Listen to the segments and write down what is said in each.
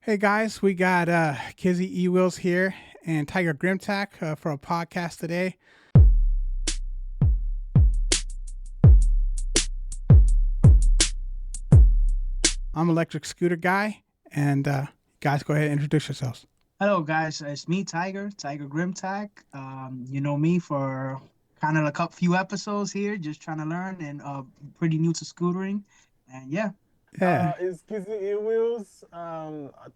Hey guys, we got Kizzy E Wheels here and Tiger Grimtack for a podcast today. I'm Electric Scooter Guy, and guys, go ahead and introduce yourselves. Hello, guys. It's me, Tiger Grimtag. You know me for kind of like a few episodes here, just trying to learn and pretty new to scootering. And yeah, Yeah, It's Kizzy Wheels.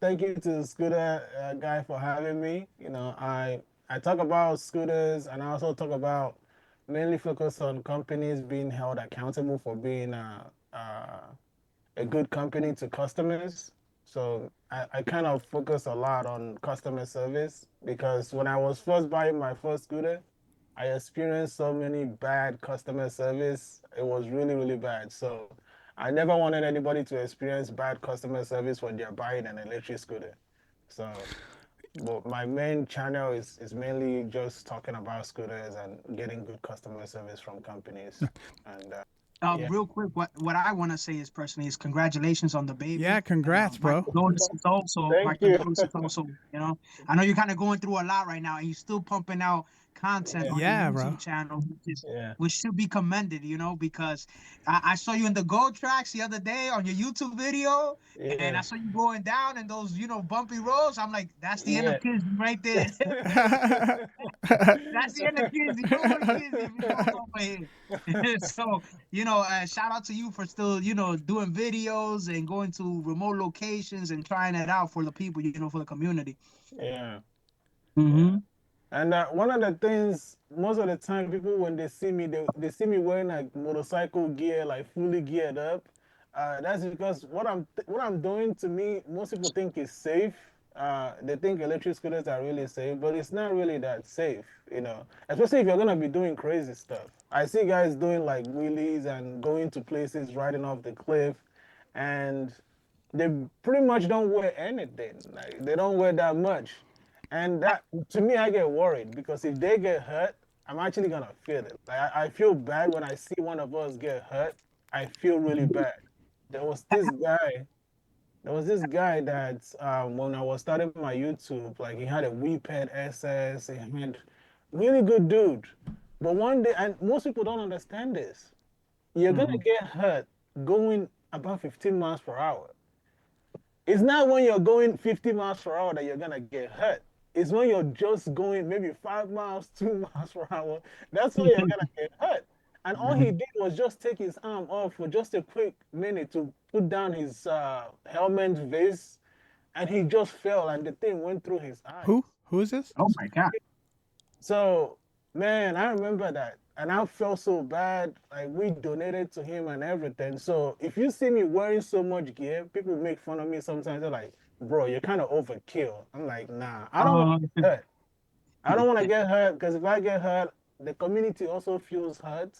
Thank you to Scooter guy for having me. I talk about scooters and I also talk about mainly focus on companies being held accountable for being a good company to customers. So I kind of focus a lot on customer service because when I was first buying my first scooter, I experienced so many bad customer service. It was really, really bad. So I never wanted anybody to experience bad customer service when they're buying an electric scooter. So, but my main channel is mainly just talking about scooters and getting good customer service from companies. And yeah, real quick, what I want to say is personally is congratulations on the yeah, baby. congrats, My bro. condolences also. My thank you. condolences also. I know you're kind of going through a lot right now, and you're still pumping out content Yeah, on your Yeah, bro. YouTube channel, yeah, which should be commended. Because I saw you in the Gold Tracks the other day on your YouTube video, and I yeah, saw you going down in those bumpy roads. I'm like, that's the end of yeah. kids right there. That's the end of Kizzy. No more Kizzy if he goes over here. So, shout out to you for still, doing videos and going to remote locations and trying it out for the people, for the community. Yeah, yeah. Mm-hmm. And one of the things, most of the time, people when they see me, they see me wearing like motorcycle gear, like fully geared up. That's because what I'm doing to me, most people think is safe. They think electric scooters are really safe, but it's not really that safe, Especially if you're gonna be doing crazy stuff. I see guys doing like wheelies and going to places, riding off the cliff, and they pretty much don't wear anything. Like they don't wear that much. And that to me, I get worried because if they get hurt, I'm actually gonna feel it. Like I feel bad when I see one of us get hurt. I feel really bad. There was this guy. There was this guy that when I was starting my YouTube, like he had a WePad SS. He had really good dude. But one day, and most people don't understand this. You're gonna Mm-hmm. get hurt going about 15 miles per hour. It's not when you're going 50 miles per hour that you're gonna get hurt. It's when you're just going maybe 5 miles, 2 miles per hour. That's when you're gonna get hurt. And all he did was just take his arm off for just a quick minute to put down his helmet vest, and he just fell, and the thing went through his Who? eyes. Who is this? Oh my God. So, man, I remember that. And I felt so bad. Like, we donated to him and everything. So, if you see me wearing so much gear, people make fun of me sometimes. They're like, bro, you're kind of overkill. I'm like, nah, I don't want Oh, to get hurt. I don't want to get hurt because if I get hurt, the community also feels hurt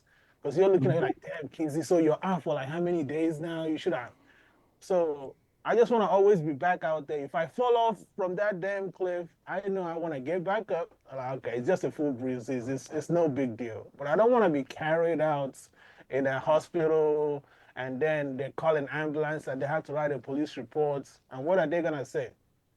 because you're looking at it like, damn, Kizzy, so you're out for like how many days now? You should have. So I just want to always be back out there. If I fall off from that damn cliff, I know I want to get back up. I'm like, okay, it's just a full breeze. It's no big deal. But I don't want to be carried out in a hospital and then they call an ambulance and they have to write a police report. And what are they gonna say?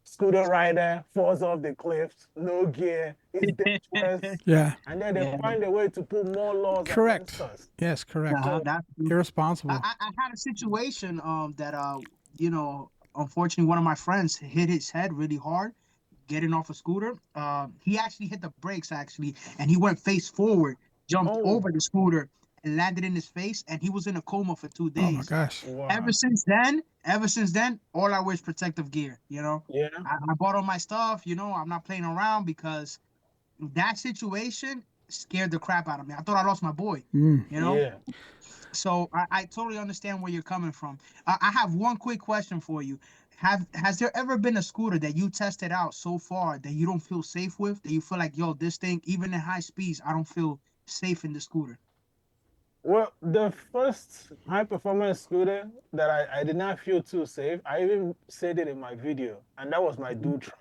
Scooter rider falls off the cliffs, no gear, it's dangerous. Yeah, And then they yeah. find a way to put more laws against correct. us. Yes, correct. Uh-huh, So that's true. Irresponsible. I had a situation that unfortunately one of my friends hit his head really hard getting off a scooter. He actually hit the brakes actually, and he went face forward, jumped oh over the scooter, and landed in his face. And he was in a coma for two Oh my days. gosh. wow. Ever since then, all I wear is protective gear. Yeah. I bought all my stuff. I'm not playing around because that situation scared the crap out of me. I thought I lost my boy. Mm. You know. Yeah. So I totally understand where you're coming from. I have one quick question for you. Has there ever been a scooter that you tested out so far that you don't feel safe with? That you feel like, yo, this thing, even at high speeds, I don't feel safe in the scooter. Well, the first high performance scooter that I did not feel too safe, I even said it in my video, and that was my Mhm, Dutron.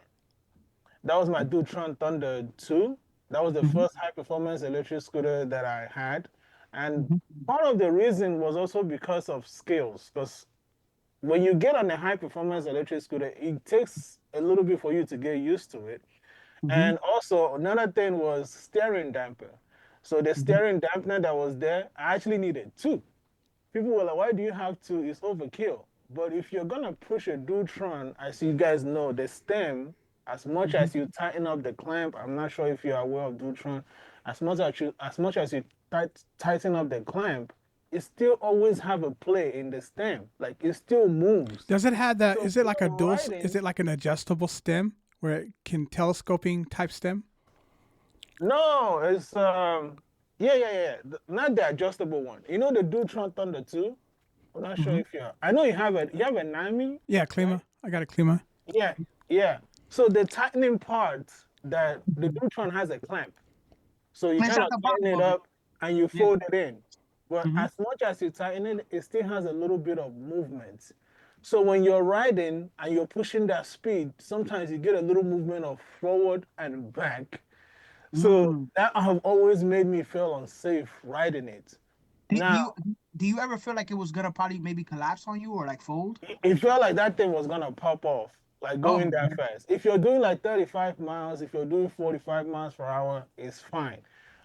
That was my Dutron Thunder 2. That was the mhm, first high performance electric scooter that I had. And mhm, part of the reason was also because of skills, because when you get on a high performance electric scooter, it takes a little bit for you to get used to it. Mm-hmm. And also another thing was steering damper. So the Mm-hmm. steering dampener that was there, I actually needed two. People were like, why do you have two? It's overkill. But if you're gonna push a Dutron, as you guys know, the stem, as much Mm-hmm. as you tighten up the clamp, I'm not sure if you're aware of Dutron, as much as you tighten up the clamp, it still always have a play in the stem. Like it still moves. Does it have the? So Is it like a when dual? Is riding, it like an adjustable stem where it can telescoping type stem? no, it's yeah. Not the adjustable one. You know the Dutron Thunder 2? I'm not sure Hmm. if you're. I know you have a Nami, Yeah, right? Klima. I got a Klima. Yeah, yeah. So the tightening part that the Dutron has a clamp. So you It's kind at of the tighten bottom it of it. up and you Yeah. fold it in. But Mm-hmm. as much as you tighten it, it still has a little bit of movement. So when you're riding and you're pushing that speed, sometimes you get a little movement of forward and back. So Mm. that have always made me feel unsafe riding it. Do, do Now, you do you ever feel like it was gonna probably maybe collapse on you or like fold? it felt like that thing was gonna pop off, like Oh going that man. fast. If you're doing like 35 miles, if you're doing 45 miles per hour, it's fine.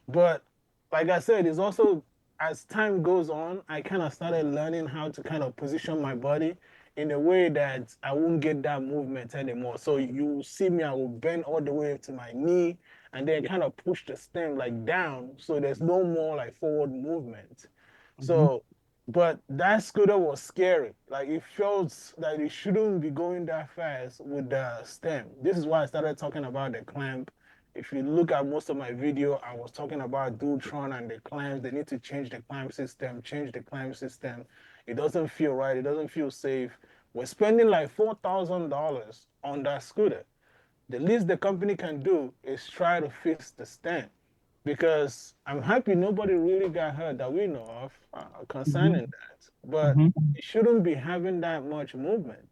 But like I said, it's also as time goes on, I kind of started learning how to kind of position my body in a way that I won't get that movement anymore. So you see me, I will bend all the way to my knee and then kind of push the stem like down so there's no more like forward movement. Mm-hmm. So but that scooter was scary. Like it felt that it shouldn't be going that fast with the stem. This is why I started talking about the clamp. If you look at most of my video, I was talking about Dutron and the clamps. They need to change the clamp system, change the clamp system. It doesn't feel right. It doesn't feel safe. We're spending like $4,000 on that scooter. The least the company can do is try to fix the stem because I'm happy nobody really got hurt that we know of Mm-hmm. concerning that. But Mm-hmm. it shouldn't be having that much movement.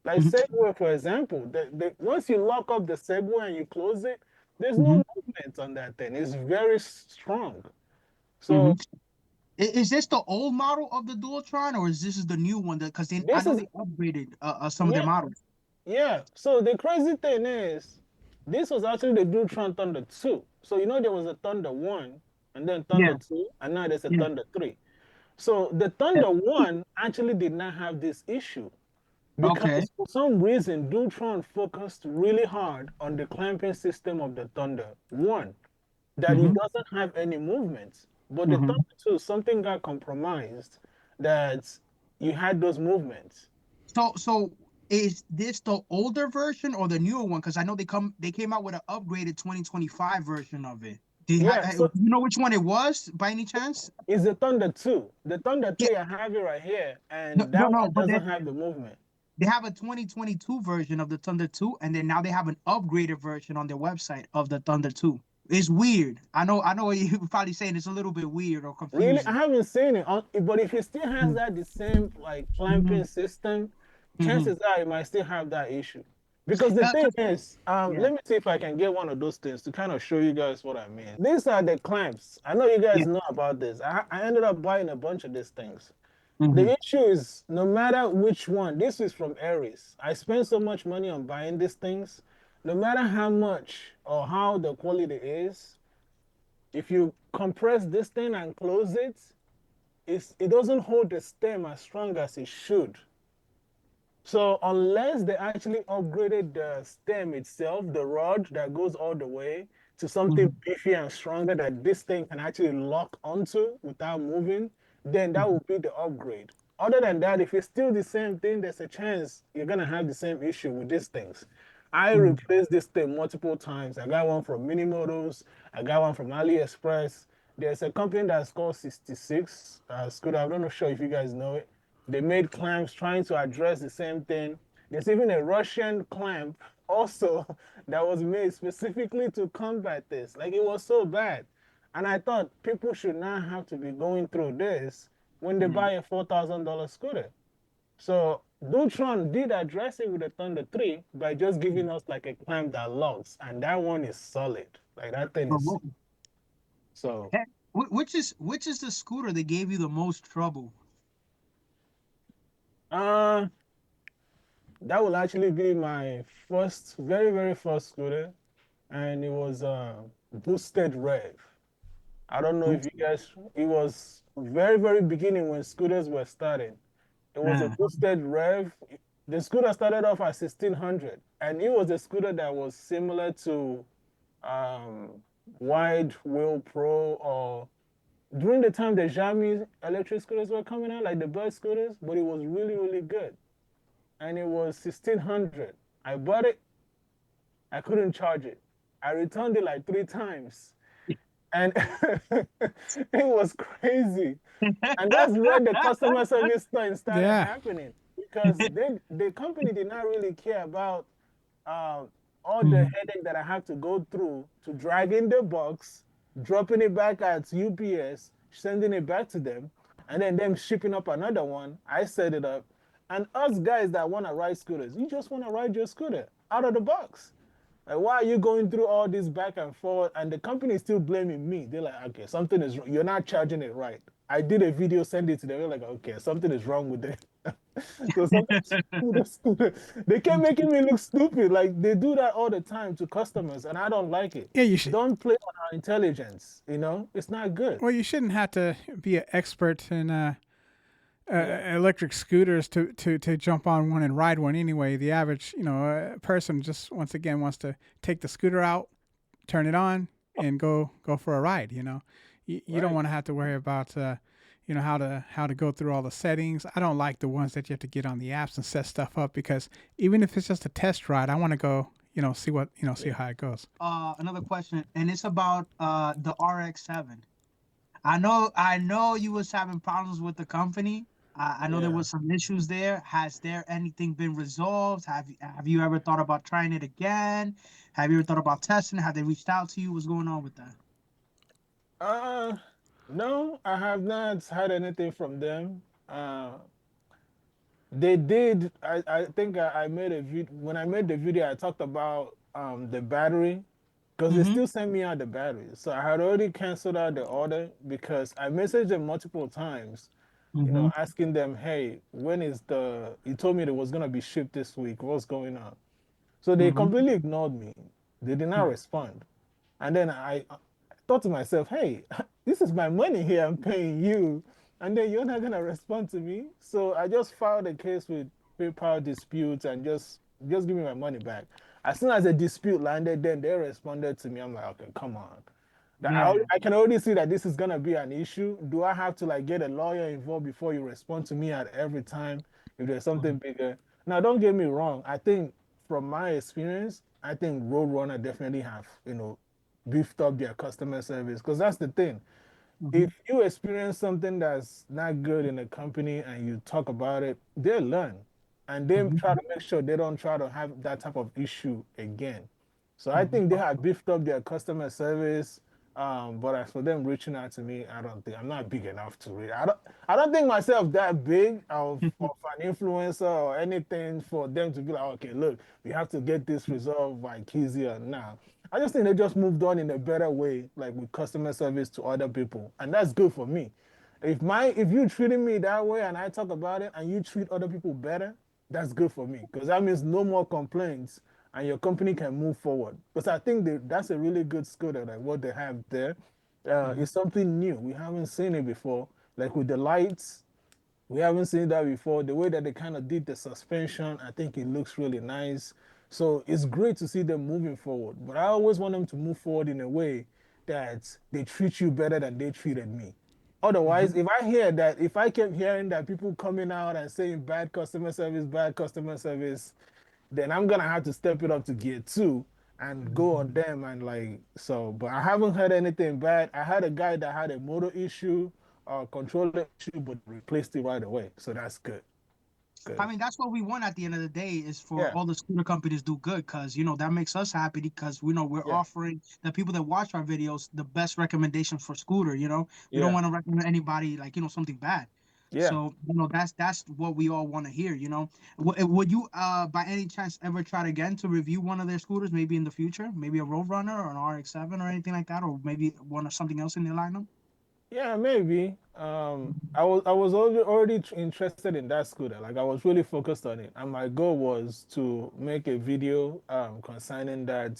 Like Mm-hmm. Segway, for example, once you lock up the Segway and you close it, there's Mm-hmm. no movement on that thing. It's very strong. Mm-hmm. So Is this the old model of the Dualtron or is this the new one? Because I this know is they upgraded some of their yeah, models. yeah. So the crazy thing is, this was actually the Dutron Thunder 2. So you know there was a Thunder 1 and then Yeah. Thunder 2, and now there's a Yeah. Thunder 3. So the Yeah. Thunder 1 actually did not have this issue Okay. because for some reason Dutron focused really hard on the clamping system of the Thunder 1 that it Mm-hmm. doesn't have any movement. But the Mm-hmm. Thunder 2, something got compromised that you had those movements. So is this the older version or the newer one? Because I know they came out with an upgraded 2025 version of it. Yeah, Do so you know which one it was by any chance? it's the Thunder 2. The Thunder Yeah. 3, I have it right here, No, and no, that no. one But doesn't have the movement. they have a 2022 version of the Thunder 2, and then now they have an upgraded version on their website of the Thunder 2. It's weird. I know what you're probably saying it's a little bit weird or Really, I confusing. haven't seen it. But if it still has that the same like Mm-hmm. clamping system, Mm-hmm. chances are it might still have that issue. Because the thing 'Cause- is, yeah, let me see if I can get one of those things to kind of show you guys what I mean. These are the clamps. I know you yeah. guys know about this. I ended up buying a bunch of these things. Mm-hmm. The issue is no matter which one, this is from Aries. I spent so much money on buying these things. No matter how much or how the quality is, if you compress this thing and close it, it doesn't hold the stem as strong as it should. So unless they actually upgraded the stem itself, the rod that goes all the way to something Mm-hmm. beefy and stronger that this thing can actually lock onto without moving, then that Mm-hmm. will be the upgrade. Other than that, if it's still the same thing, there's a chance you're gonna have the same issue with these things. I Mm-hmm. replaced this thing multiple times. I got one from Minimotos. I got one from AliExpress. There's a company that's called 66 Scooter. I'm not sure if you guys know it. They made clamps trying to address the same thing. There's even a Russian clamp also that was made specifically to combat this. Like it was so bad. And I thought people should not have to be going through this when they Mm-hmm. buy a $4,000 scooter. So Dutron did address it with the Thunder 3 by just giving us like a clamp that locks, and that one is solid. Like that thing is Mm-hmm. so. Which is the scooter that gave you the most trouble? Uh, that will actually be my first, very, very first scooter, and it was boosted rev. I don't know if you Boosted. guys, it was very, very beginning when scooters were starting. It was a Yeah. boosted rev. The scooter started off at 1600, and it was a scooter that was similar to um, Wide Wheel Pro, or during the time the Xiaomi electric scooters were coming out, like the Bird scooters, but it was really, really good. And it was 1600. I bought it, I couldn't charge it. I returned it like 3 times. And it was crazy. And that's where the customer service thing started Yeah. happening, because the company did not really care about uh, all the Mhm. headache that I have to go through to drag in the box, dropping it back at UPS, sending it back to them, and then them shipping up another one. I set it up. And us guys that want to ride scooters, you just want to ride your scooter out of the box. Like, why are you going through all this back and forth? And the company is still blaming me. They're like, okay, something is wrong. You're not charging it right. I did a video, send it to them. They're like, okay, something is wrong with it. So something's wrong with the scooter. They kept making me look stupid. Like, they do that all the time to customers, and I don't like it. Yeah, you should. Don't play on our intelligence. It's not good. Well, you shouldn't have to be an expert in Yeah, electric scooters to jump on one and ride one anyway. The average, person just once again wants to take the scooter out, turn it on, and go for a ride. You don't right. want to have to worry about how to go through all the settings. I don't like the ones that you have to get on the apps and set stuff up, because even if it's just a test ride, I want to go see what see Yeah. how it goes. Another question, and it's about the RX-7. I know you was having problems with the company. I know there Yeah. was some issues there. Has there anything been resolved? Have you ever thought about trying it again? Have you ever thought about testing? Have they reached out to you? What's going on with that? Uh, no, I have not had anything from them. They did. I think I made a video. When I made the video, I talked about the battery, because they Mm-hmm. still sent me out the battery. So I had already canceled out the order, because I messaged them multiple times, Mm-hmm. asking them, hey, when is the, you told me it was gonna be shipped this week. What's going on? So they Mm-hmm. completely ignored me. They did not respond. And then I thought to myself, hey, this is my money here. I'm paying you. And then you're not going to respond to me. So I just filed a case with PayPal disputes, and just give me my money back. As soon as the dispute landed, then they responded to me. I'm like, okay, come on. Yeah. I can already see that this is gonna be an issue. Do I have to like get a lawyer involved before you respond to me at every time if there's something bigger? Now, don't get me wrong. I think from my experience, I think Roadrunner definitely have, beefed up their customer service, because that's the thing. Mm-hmm. If you experience something that's not good in a company and you talk about it, they'll learn, and they Mm-hmm. try to make sure they don't try to have that type of issue again. So I Mm-hmm. think they have beefed up their customer service. But as for them reaching out to me, I don't think I'm not big enough to read. I don't think myself that big of an influencer or anything for them to be like, okay, look, we have to get this resolved like easier now. I just think they just moved on in a better way, like with customer service to other people, and that's good for me. If you treating me that way and I talk about it and you treat other people better, that's good for me, because that means no more complaints and your company can move forward. Because I think that's a really good skill that like what they have there. Mm-hmm. It's something new. We haven't seen it before. Like with the lights, we haven't seen that before. The way that they kind of did the suspension, I think it looks really nice. So it's great to see them moving forward. But I always want them to move forward in a way that they treat you better than they treated me. Mm-hmm. Otherwise, if I kept hearing that people coming out and saying bad customer service, then I'm gonna have to step it up to gear two and go on them and like so. But I haven't heard anything bad. I had a guy that had a motor issue, controller issue, but replaced it right away. So that's good. I Good. mean, that's what we want at the end of the day, is for Yeah. all the scooter companies do good, because that makes us happy, because we know we're Yeah. offering the people that watch our videos the best recommendations for scooter. We don't Yeah. want to recommend anybody like something bad. Yeah. So that's what we all want to hear. Would you by any chance ever try again to review one of their scooters, maybe in the future, maybe a Roadrunner or an RX-7 or anything like that, or maybe one or something else in their lineup? Yeah, maybe. I was already interested in that scooter. Like I was really focused on it, and my goal was to make a video concerning that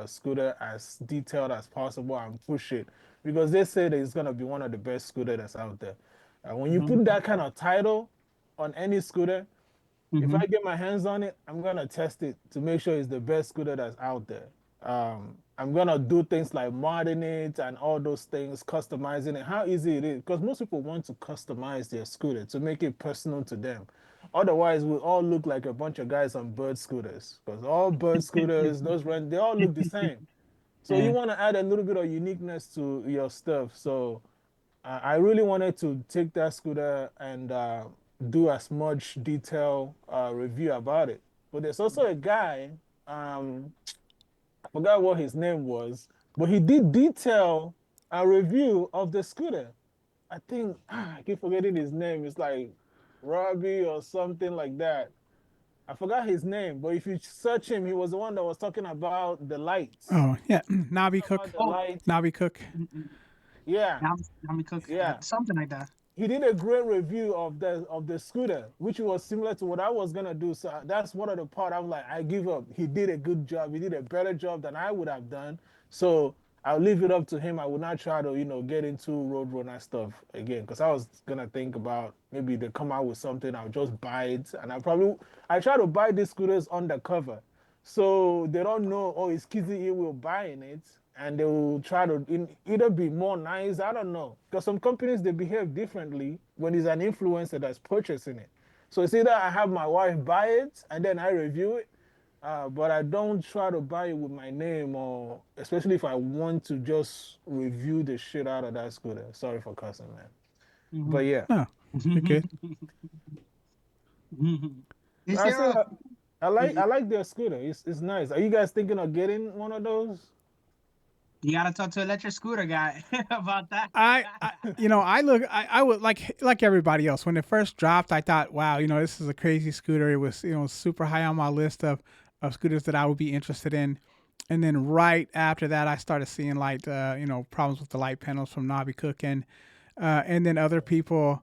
scooter as detailed as possible and push it because they say that it's gonna be one of the best scooter that's out there. When you Mm-hmm. put that kind of title on any scooter, if Mm-hmm. I get my hands on it, I'm gonna test it to make sure it's the best scooter that's out there. I'm gonna do things like modding it and all those things, customizing it. How easy it is, because most people want to customize their scooter to make it personal to them. Otherwise, we all look like a bunch of guys on bird scooters, because all bird scooters, those rent, they all look the same. So you Yeah. want to add a little bit of uniqueness to your stuff. So I really wanted to take that scooter and do as much detail review about it. But there's also a guy, I forgot what his name was, but he did detail a review of the scooter. I think I keep forgetting his name. It's like Robbie or something like that. I forgot his name, but if you search him, he was the one that was talking about the lights. Oh yeah, Nabi About Cook. the Oh, lights. Nabi Cook. Yeah, Yami Cook, yeah. something like that. He did a great review of the scooter, which was similar to what I was gonna do. So that's one of the part I'm like, I give up. He did a good job. He did a better job than I would have done. So I'll leave it up to him. I would not try to, get into Roadrunner stuff again because I was gonna think about maybe they come out with something. I'll just buy it, and I try to buy these scooters undercover, so they don't know. Oh, it's Kizzy will buying it, and they will try to either be more nice. I don't know, because some companies they behave differently when it's an influencer that's purchasing it. So it's either I have my wife buy it and then I review it, but I don't try to buy it with my name, or especially if I want to just review the shit out of that scooter. Sorry for cussing, man. But Mm-hmm. yeah, No, you're good. Is I there say a I like their scooter. It's nice. Are you guys thinking of getting one of those? you gotta talk to electric scooter guy about that. I look, I would like everybody else. When it first dropped, I thought, wow, this is a crazy scooter. It was, super high on my list of scooters that I would be interested in. And then right after that, I started seeing problems with the light panels from Navi Cook and then other people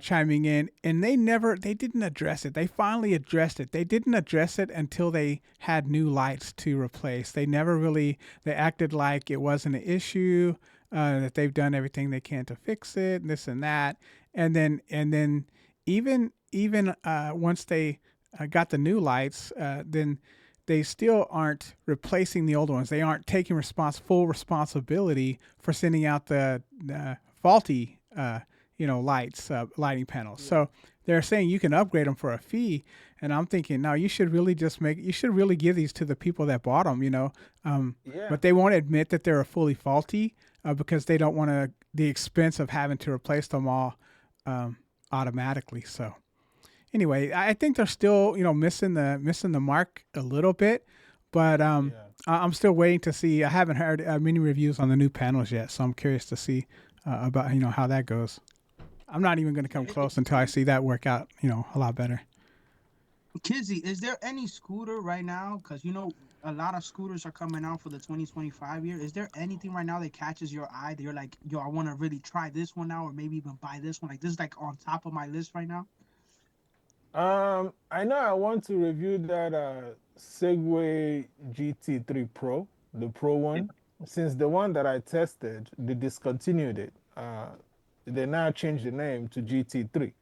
chiming in, and they didn't address it. They finally addressed it. They didn't address it until they had new lights to replace. They never really, they acted like it wasn't an issue, that they've done everything they can to fix it, and this and that. And then even once they got the new lights, then they still aren't replacing the old ones. They aren't taking full responsibility for sending out the faulty lights, lighting panels. So they're saying you can upgrade them for a fee, and I'm thinking, no, you should really give these to the people that bought them. Yeah. But they won't admit that they're fully faulty because they don't want the expense of having to replace them all automatically. So anyway, I think they're still missing the mark a little bit, but Yeah. I'm still waiting to see. I haven't heard many reviews on the new panels yet, so I'm curious to see about how that goes. I'm not even going to come close until I see that work out, a lot better. Kizzy, is there any scooter right now? Because a lot of scooters are coming out for the 2025 year. Is there anything right now that catches your eye that you're like, yo, I want to really try this one now, or maybe even buy this one? Like this is like on top of my list right now. I know I want to review that Segway GT3 Pro, the Pro one. Since the one that I tested, they discontinued it. They now changed the name to GT3.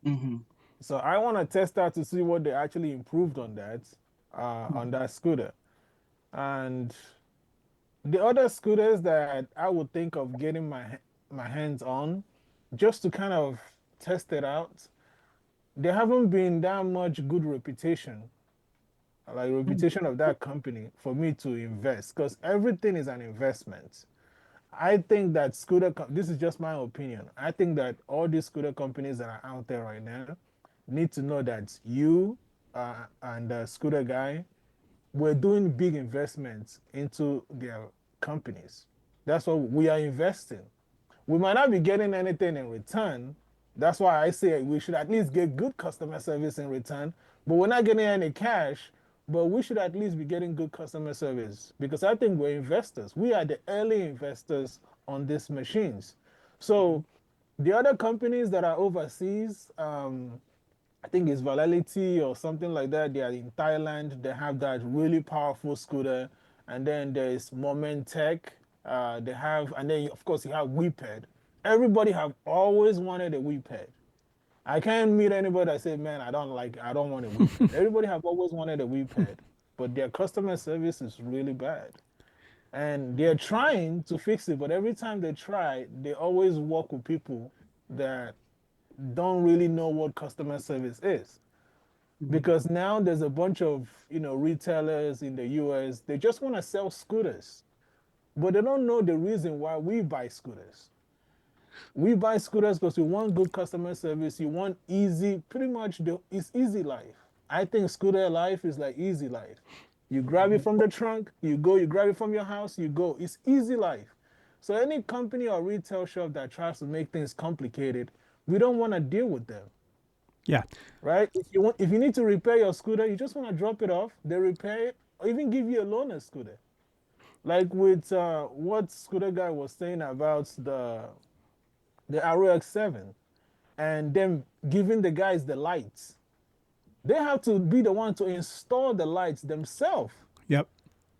Mm-hmm. So I want to test that to see what they actually improved on that scooter. And the other scooters that I would think of getting my hands on, just to kind of test it out, there haven't been that much good reputation, like reputation of that company for me to invest, because everything is an investment. I think that this is just my opinion. I think that all these scooter companies that are out there right now need to know that you and the scooter guy we're doing big investments into their companies. That's what we are investing. We might not be getting anything in return. That's why I say we should at least get good customer service in return, but we're not getting any cash. But we should at least be getting good customer service because I think we're investors. We are the early investors on these machines. So the other companies that are overseas, I think it's Valality or something like that. They are in Thailand. They have that really powerful scooter. And then there's Moment Tech. They have, and then of course you have Weeped. Everybody have always wanted a Weeped. I can't meet anybody that say, man, I don't want a Weeped. Everybody have always wanted a Weeped, but their customer service is really bad. And they're trying to fix it, but every time they try, they always work with people that don't really know what customer service is. Because now there's a bunch of retailers in the US, they just want to sell scooters, but they don't know the reason why we buy scooters. We buy scooters because we want good customer service. You want easy, pretty much it's easy life. I think scooter life is like easy life. You grab it from the trunk, you go, you grab it from your house, you go. It's easy life. So any company or retail shop that tries to make things complicated, we don't want to deal with them. Yeah. Right? If you need to repair your scooter, you just want to drop it off, they repair it, or even give you a loaner scooter. Like with what Scooter Guy was saying about the RX-7 and them giving the guys the lights. They have to be the one to install the lights themselves. Yep.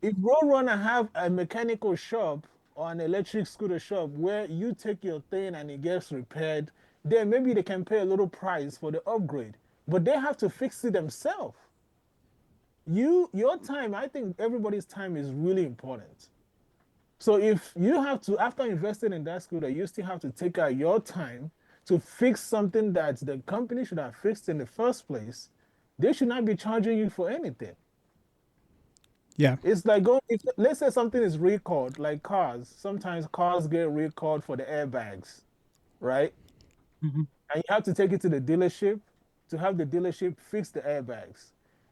If Roadrunner have a mechanical shop or an electric scooter shop where you take your thing and it gets repaired, then maybe they can pay a little price for the upgrade. But they have to fix it themselves. Your time, I think everybody's time is really important. So if you have to, after investing in that scooter, you still have to take out your time to fix something that the company should have fixed in the first place, they should not be charging you for anything. Yeah. It's like let's say something is recalled, like cars. Sometimes cars get recalled for the airbags, right? Mm-hmm. And you have to take it to the dealership to have the dealership fix the airbags.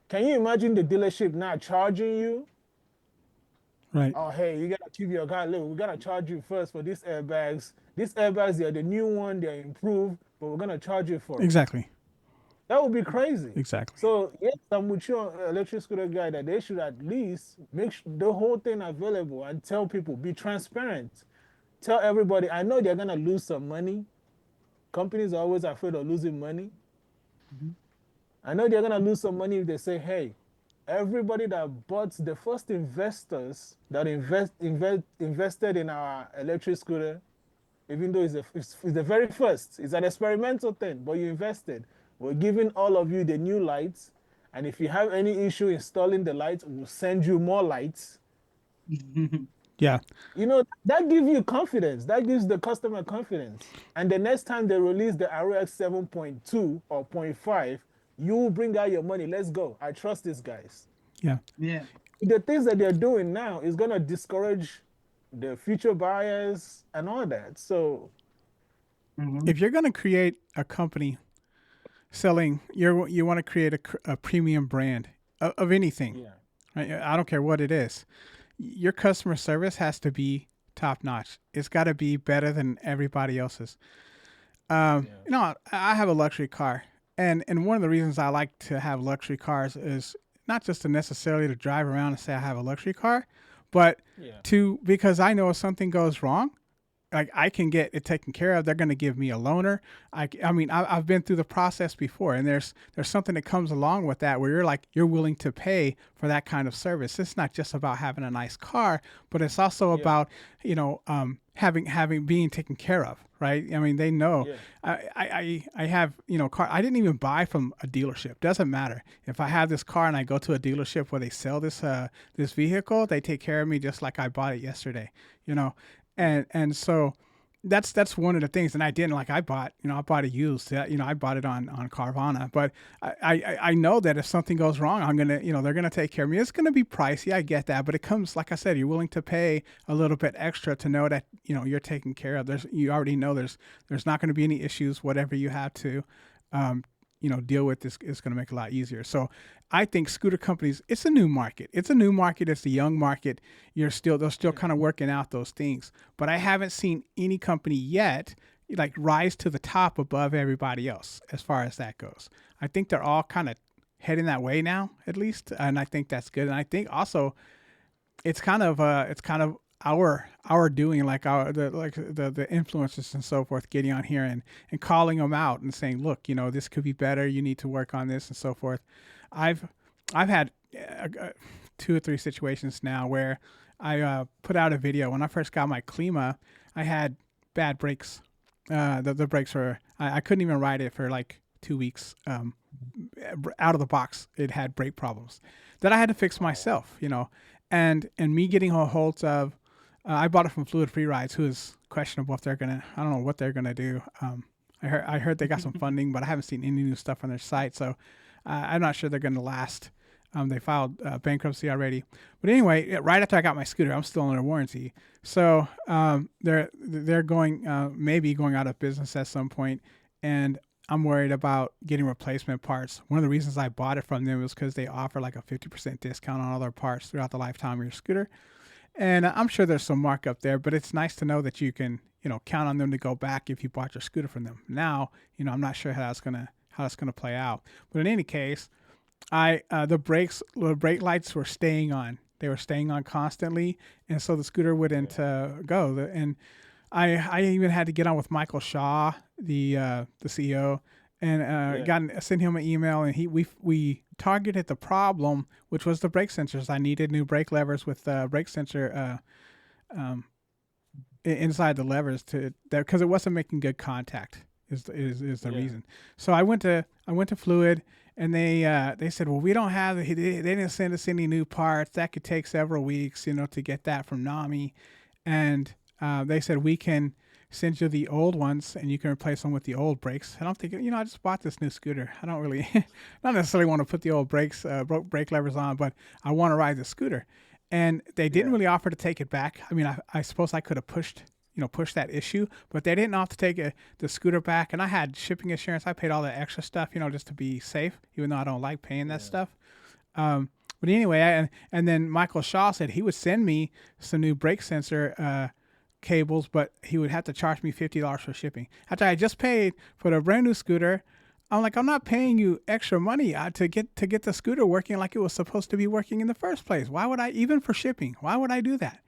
Can you imagine the dealership not charging you? Right. Oh, hey, you gotta keep your car. Look, we gotta charge you first for these airbags. These airbags, they're the new one, they're improved, but we're gonna charge you for it. Exactly. That would be crazy. Exactly. So yes, I'm with you, electric scooter guy, that they should at least make the whole thing available and tell people, be transparent. Tell everybody. I know they're gonna lose some money. Companies are always afraid of losing money. Mm-hmm. I know they're gonna lose some money if they say, hey, everybody that bought the first investors that invested in our electric scooter, even though it's the very first, it's an experimental thing, but you invested. We're giving all of you the new lights, and if you have any issue installing the lights, we'll send you more lights. Yeah. That gives you confidence. That gives the customer confidence. And the next time they release the RX 7.2 or 0.5, you bring out your money. Let's go. I trust these guys. Yeah. Yeah. The things that they're doing now is going to discourage the future buyers and all that. So if you're going to create a company selling, you want to create a premium brand of anything. yeah, Right? I don't care what it is. Your customer service has to be top notch. It's got to be better than everybody else's. I have a luxury car, and one of the reasons I like to have luxury cars is not just to necessarily to drive around and say I have a luxury car, but because I know if something goes wrong, like I can get it taken care of. They're going to give me a loaner. I mean, I've been through the process before, and there's something that comes along with that where you're willing to pay for that kind of service. It's not just about having a nice car, but it's also about having being taken care of. Right? I mean, they know. I have car. I didn't even buy from a dealership. Doesn't matter if I have this car and I go to a dealership where they sell this vehicle. They take care of me just like I bought it yesterday. And so that's one of the things. And I didn't I bought a used, I bought it on Carvana, but I know that if something goes wrong, I'm going to, they're going to take care of me. It's going to be pricey. I get that, but it comes, like I said, you're willing to pay a little bit extra to know that, you're taken care of. You already know there's not going to be any issues. Whatever you have to, deal with this is going to make it a lot easier. So I think scooter companies, it's a new market. It's a young market. They're still kind of working out those things, but I haven't seen any company yet rise to the top above everybody else as far as that goes. I think they're all kind of heading that way now, at least. And I think that's good. And I think also it's kind of our doing, like the influencers and so forth, getting on here and calling them out and saying, look, this could be better. You need to work on this and so forth. I've I've had two or three situations now where I put out a video when I first got my Klima. I had bad brakes. The brakes were I couldn't even ride it for like 2 weeks. Out of the box, it had brake problems that I had to fix myself. And me getting a hold of. I bought it from Fluid Free Rides, who is questionable if they're gonna. I don't know what they're gonna do. I heard they got some funding, but I haven't seen any new stuff on their site, so I'm not sure they're gonna last. They filed bankruptcy already, but anyway, right after I got my scooter, I'm still under warranty. So they're going maybe going out of business at some point, and I'm worried about getting replacement parts. One of the reasons I bought it from them was because they offer like a 50% discount on all their parts throughout the lifetime of your scooter. And I'm sure there's some markup there, but it's nice to know that you can, count on them to go back if you bought your scooter from them. Now, I'm not sure how that's gonna play out. But in any case, the brake lights were staying on. They were staying on constantly, and so the scooter wouldn't go. And I even had to get on with Michael Shaw, the CEO, and sent him an email, and we targeted the problem, which was the brake sensors. I needed new brake levers with brake sensor inside the levers because it wasn't making good contact. Is the reason. So I went to Fluid, and they said, well, we don't have. They didn't send us any new parts. That could take several weeks, to get that from NAMI, and they said we can send you the old ones and you can replace them with the old brakes. And I'm thinking, I just bought this new scooter. I don't really, not necessarily want to put the old brake levers on, but I want to ride the scooter. And they didn't really offer to take it back. I mean, I suppose I could have pushed that issue, but they didn't offer to take the scooter back. And I had shipping insurance. I paid all the extra stuff, just to be safe, even though I don't like paying that stuff. But anyway, and then Michael Shaw said he would send me some new brake sensor cables, but he would have to charge me $50 for shipping. After I just paid for the brand new scooter, I'm like, I'm not paying you extra money to get the scooter working like it was supposed to be working in the first place. Why would I, even for shipping? Why would I do that?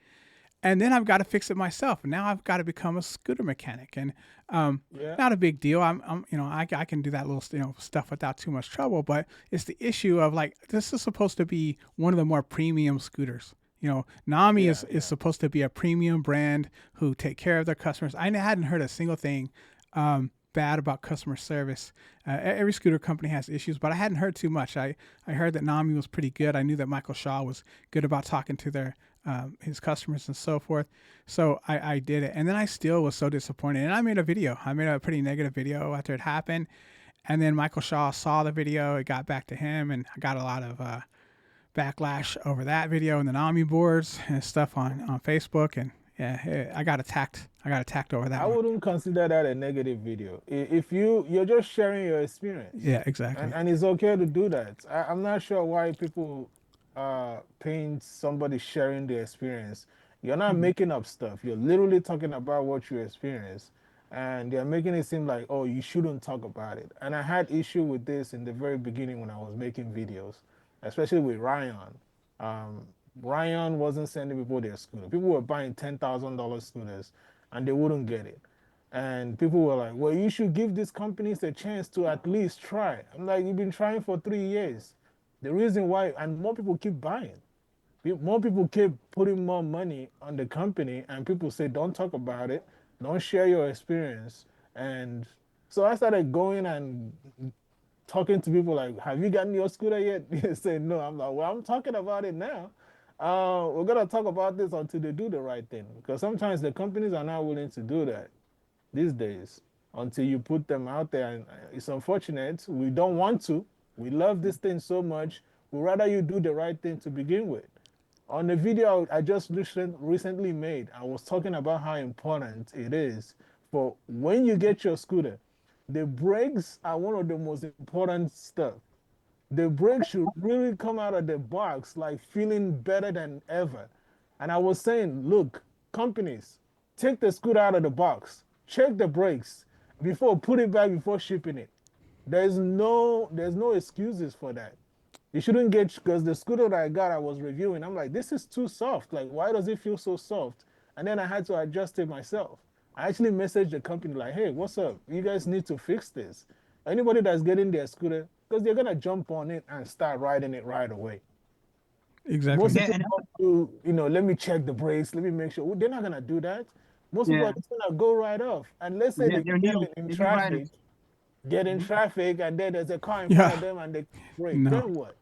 And then I've got to fix it myself. And now I've got to become a scooter mechanic. And not a big deal. I can do that little stuff without too much trouble. But it's the issue of like, this is supposed to be one of the more premium scooters. NAMI is supposed to be a premium brand who take care of their customers. I hadn't heard a single thing bad about customer service. Every scooter company has issues, but I hadn't heard too much. I heard that NAMI was pretty good. I knew that Michael Shaw was good about talking to his customers and so forth. So I did it. And then I still was so disappointed. And I made a video. I made a pretty negative video after it happened. And then Michael Shaw saw the video. It got back to him, and I got a lot of backlash over that video and the NAMI boards and stuff on Facebook, and I got attacked over that. I wouldn't consider that a negative video. If you're just sharing your experience. Yeah, exactly. And it's okay to do that. I'm not sure why people paint somebody sharing their experience. You're not making up stuff. You're literally talking about what you experienced, and they're making it seem like, oh, you shouldn't talk about it. And I had issue with this in the very beginning when I was making videos, especially with Ryan. Ryan wasn't sending people their scooter. People were buying $10,000 scooters and they wouldn't get it. And people were like, well, you should give these companies a chance to at least try. I'm like, you've been trying for 3 years. The reason why, and more people keep buying. More people keep putting more money on the company, and people say, don't talk about it. Don't share your experience. And so I started going and talking to people like, have you gotten your scooter yet? They say no. I'm like, well, I'm talking about it now. We're going to talk about this until they do the right thing. Because sometimes the companies are not willing to do that these days until you put them out there. And it's unfortunate. We don't want to. We love this thing so much. We'd rather you do the right thing to begin with. On the video I just recently made, I was talking about how important it is for when you get your scooter. The brakes are one of the most important stuff. The brakes should really come out of the box like feeling better than ever. And I was saying, look, companies, take the scooter out of the box, check the brakes before put it back before shipping it. There's no excuses for that. You shouldn't get, because the scooter that I got, I was reviewing. I'm like, this is too soft. Like, why does it feel so soft? and then I had to adjust it myself. I actually messaged the company like, "Hey, what's up? You guys need to fix this. Anybody that's getting their scooter, because they're gonna jump on it and start riding it right away. Most Exactly. Yeah, people and don't do, let me check the brakes, let me make sure. Well, they're not gonna do that. Most people are yeah, just gonna go right off. And let's say yeah, they they're get new. in They're new traffic, riders. get in Hmm. traffic, and then there's a car in front Yeah. of them and they brake. No. Then what?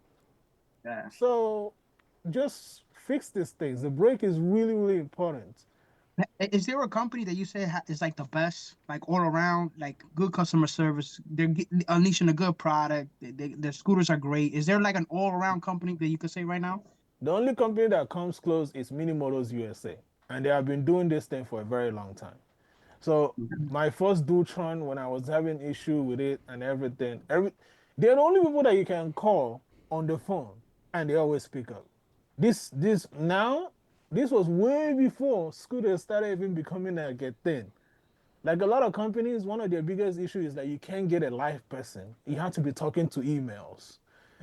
Yeah. So just fix these things. The brake is really, really important. Is there a company that you say is like the best, like all around, like good customer service? They're unleashing a good product. Their scooters are great. Is there like an all around company that you could say right now? The only company that comes close is Mini Motors USA, and they have been doing this thing for a very long time. So Mhm. my first Dutron, when I was having issue with it and everything, they're the only people that you can call on the phone, and they always pick up. This now, this was way before scooters started even becoming like a thing. Like a lot of companies, one of their biggest issues is that you can't get a live person. You have to be talking to emails.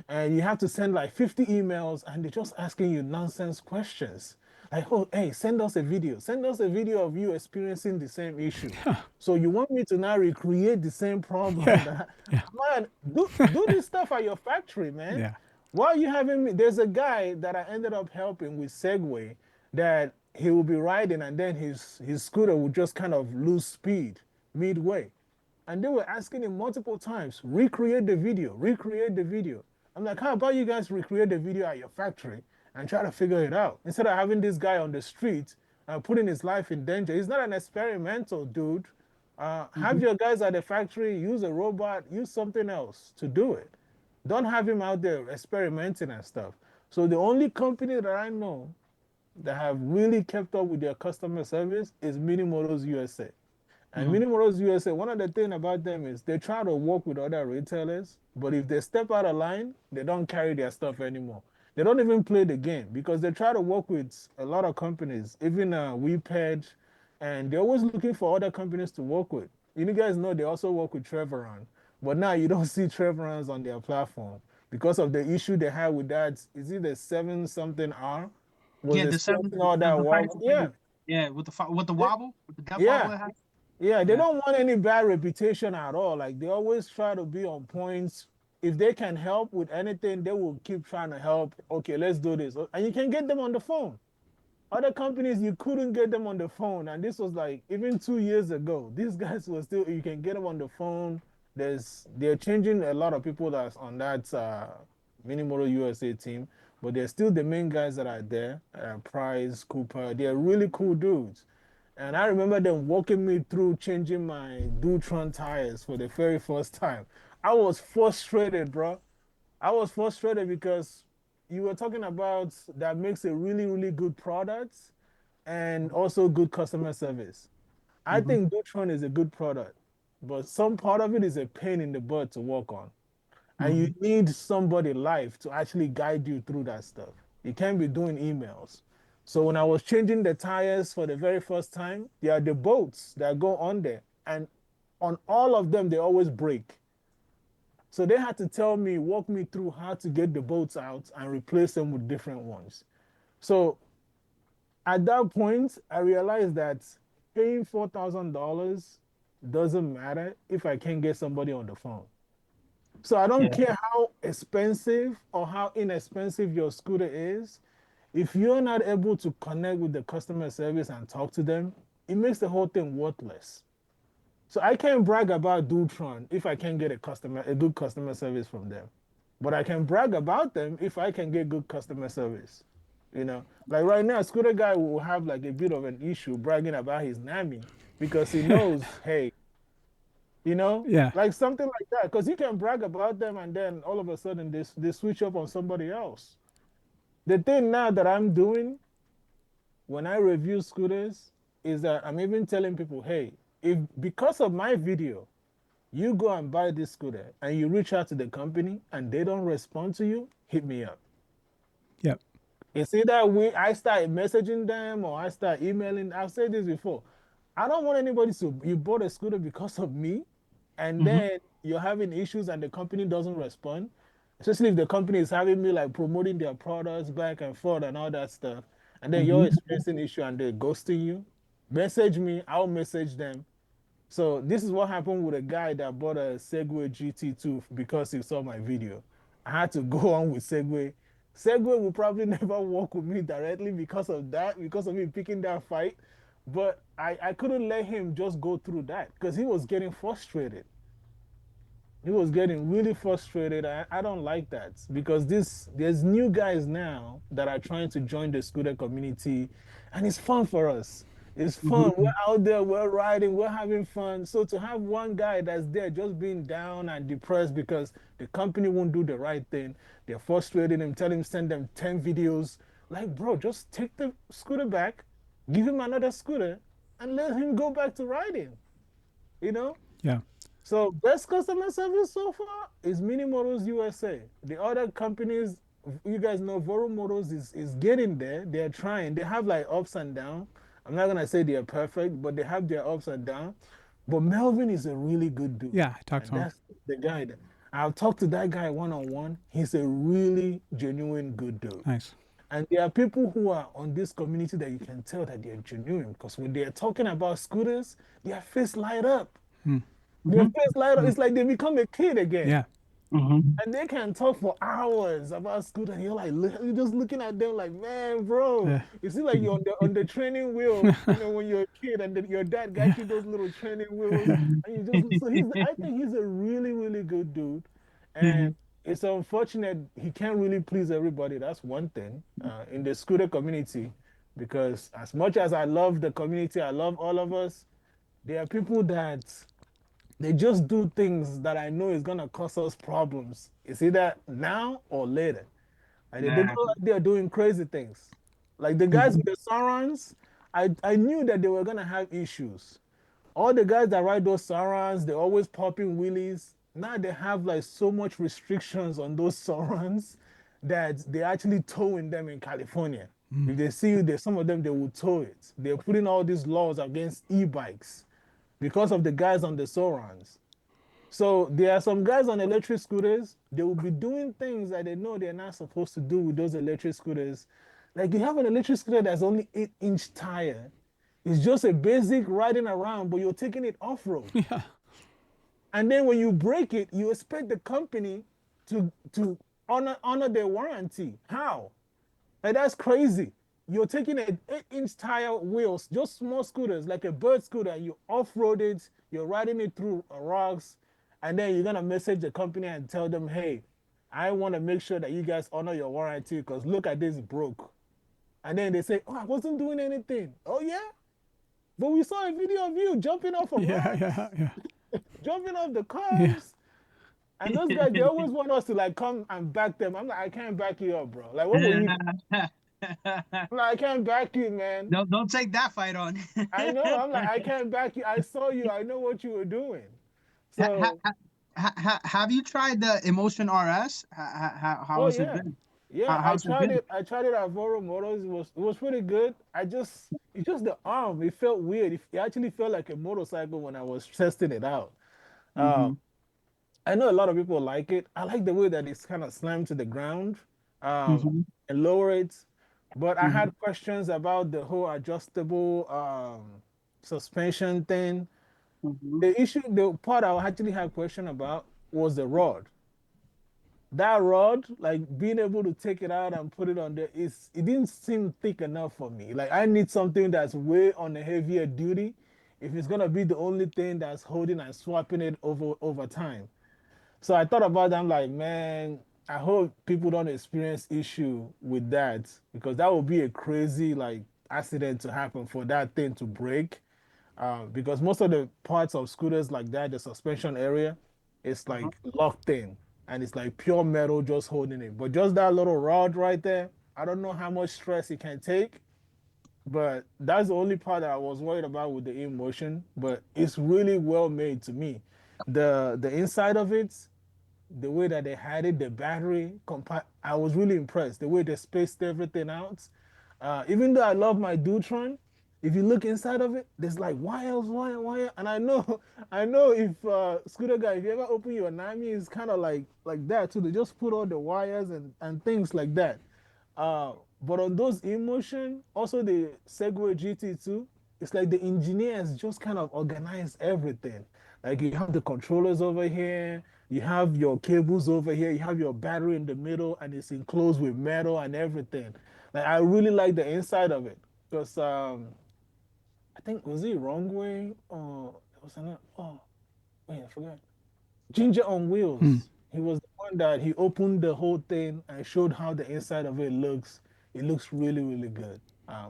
And you have to send like 50 emails and they're just asking you nonsense questions. Like, oh, hey, send us a video. Send us a video of you experiencing the same issue. So you want me to now recreate the same problem Yeah. that, Yeah. man, do this stuff at your factory, man. Yeah. Why are you having me? There's a guy that I ended up helping with Segway that he will be riding and then his scooter would just kind of lose speed midway. And they were asking him multiple times, recreate the video, recreate the video. I'm like, how about you guys recreate the video at your factory and try to figure it out instead of having this guy on the street putting his life in danger? He's not an experimental dude. Have Mhm. your guys at the factory use a robot, use something else to do it. Don't have him out there experimenting and stuff. So the only company that I know that have really kept up with their customer service is Mini Motors USA. And Mhm. Mini Motors USA, one of the things about them is they try to work with other retailers, but if they step out of line, they don't carry their stuff anymore. They don't even play the game because they try to work with a lot of companies, even WePed, and they're always looking for other companies to work with. You guys know they also work with Trevoron, but now you don't see Trevorons on their platform because of the issue they had with that. Is it the 7 something R? Was Yeah, the seven, experiencing all that the five wobble. Yeah, seconds. Yeah, with the wobble, with the death wobble yeah. it has. Yeah, they Yeah. don't want any bad reputation at all. Like they always try to be on points. If they can help with anything, they will keep trying to help. Okay, let's do this. And you can get them on the phone. Other companies you couldn't get them on the phone. And this was like even 2 years ago. These guys were still you can get them on the phone. They're changing a lot of people that's on that Minimoto USA team, but they're still the main guys that are there. Price, Cooper, they're really cool dudes. And I remember them walking me through changing my Dutron tires for the very first time. I was frustrated, bro. I was frustrated because you were talking about that makes a really, really good product and also good customer service. I Hmm. think Dutron is a good product, but some part of it is a pain in the butt to work on. And you Hmm. need somebody live to actually guide you through that stuff. You can't be doing emails. So when I was changing the tires for the very first time, there are the bolts that go on there. And on all of them, they always break. So they had to tell me, walk me through how to get the bolts out and replace them with different ones. So at that point, I realized that paying $4,000 doesn't matter if I can't get somebody on the phone. So I don't Yeah. care how expensive or how inexpensive your scooter is. If you're not able to connect with the customer service and talk to them, it makes the whole thing worthless. So I can't brag about Dutron if I can't get a good customer service from them. But I can brag about them if I can get good customer service. Like right now, Scooter Guy will have like a bit of an issue bragging about his NAMI because he knows, hey, Yeah. like something like that. Because you can brag about them and then all of a sudden they switch up on somebody else. The thing now that I'm doing when I review scooters is that I'm even telling people, hey, if because of my video, you go and buy this scooter and you reach out to the company and they don't respond to you, hit me up. Yep. It's either I start messaging them or I start emailing. I've said this before. I don't want anybody to you bought a scooter because of me and Hmm. then you're having issues and the company doesn't respond. Especially if the company is having me like promoting their products back and forth and all that stuff. and then you're Mm-hmm. experiencing issue and they're ghosting you, message me, I'll message them. So this is what happened with a guy that bought a Segway GT2 because he saw my video. I had to go on with Segway. Segway will probably never work with me directly because of that, because of me picking that fight. But I couldn't let him just go through that because he was getting frustrated. He was getting really frustrated. I don't like that because there's new guys now that are trying to join the scooter community, and it's fun for us. It's fun. We're Mm-hmm. out there, we're riding, we're having fun. So to have one guy that's there just being down and depressed because the company won't do the right thing, they're frustrating him, tell him send them 10 videos. Like, bro, just take the scooter back, give him another scooter, and let him go back to riding. You know? Yeah. So best customer service so far is Mini Motors USA. The other companies, you guys know, Voro Motors is getting there. They're trying. They have like ups and downs. I'm not gonna say they're perfect, but they have their ups and downs. But Melvin is a really good dude, Yeah. I talked and to him. that's the guy that I've talked to that guy one on one. He's a really genuine good dude. Nice. And there are people who are on this community that you can tell that they're genuine because when they're talking about scooters, their face light up. Hmm. Their Mm-hmm. face light up. It's like they become a kid again. Yeah. Mm-hmm. And they can talk for hours about scooter. And you're like, you're just looking at them like, man, bro. Yeah. You see, like you're on the training wheel, when you're a kid and your dad got you those little training wheels. And you just, so I think he's a really, really good dude. Mm-hmm. And it's unfortunate he can't really please everybody. That's one thing in the scooter community. Because as much as I love the community, I love all of us, there are people that they just do things that I know is gonna cause us problems. It's either now or later. And they go Nah. out there doing crazy things. Like the guys with Mm-hmm. the Sarans, I knew that they were gonna have issues. All the guys that ride those Sarans, they're always popping wheelies. Now they have like so much restrictions on those Sarans that they're actually towing them in California. If they see you, some of them they will tow it. They're putting all these laws against e-bikes because of the guys on the Sorans. So there are some guys on electric scooters, they will be doing things that they know they're not supposed to do with those electric scooters. Like you have an electric scooter that's only 8-inch tire. It's just a basic riding around, but you're taking it off-road. Yeah. And then when you break it, you expect the company to honor their warranty. How? Like that's crazy. You're taking an 8-inch tire wheels, just small scooters, like a bird scooter, you off-road it, you're riding it through rocks, and then you're gonna message the company and tell them, hey, I want to make sure that you guys honor your warranty because look at this broke. And then they say, oh, I wasn't doing anything. Oh yeah? But we saw a video of you jumping off of Yeah. rocks, Yeah. Yeah. jumping off the Yeah. cars. And those guys, they always want us to like come and back them. I'm like, I can't back you up, bro. Like, what were you? I'm like, I can't back you, man. Don't take that fight on. I know. I'm like, I can't back you. I saw you. I know what you were doing. Ha, So, have you tried the Emotion RS? How oh has it yeah, been? yeah. I How's it tried been? it. I tried it at Voro Motors. It was pretty good. It's just the arm. It felt weird. It actually felt like a motorcycle when I was testing it out. Um, Mm-hmm. I know a lot of people like it. I like the way that it's kind of slammed to the ground, um, Mm-hmm. and lower it. But I Mm-hmm. had questions about the whole adjustable suspension thing. Mm-hmm. The part I actually had question about was the rod. That rod, like being able to take it out and put it on there, it didn't seem thick enough for me. Like I need something that's way on the heavier duty if it's gonna be the only thing that's holding and swapping it over time. So I thought about that. I'm like, man, I hope people don't experience issue with that because that would be a crazy like accident to happen for that thing to break. Because most of the parts of scooters like that, the suspension area, it's Uh-huh. like locked in and it's like pure metal just holding it. But just that little rod right there, I don't know how much stress it can take. But that's the only part that I was worried about with the InMotion. But it's really well made to me. The inside of it, the way that they had it, the battery, I was really impressed. The way they spaced everything out. Even though I love my Dutron, if you look inside of it, there's like wires, wire. And I know, I know if Scooter guy, if you ever open your Nami, it's kind of like that too. They just put all the wires and things like that. Uh, But on those emotion, also the Segway GT2, it's like the engineers just kind of organize everything. Like you have the controllers over here, you have your cables over here, you have your battery in the middle, and it's enclosed with metal and everything. Like I really like the inside of it because I think was it Wrong Way or it was another. Oh wait, I forgot. Ginger on Hmm. Wheels. He was the one that he opened the whole thing and showed how the inside of it looks. It looks really, really good.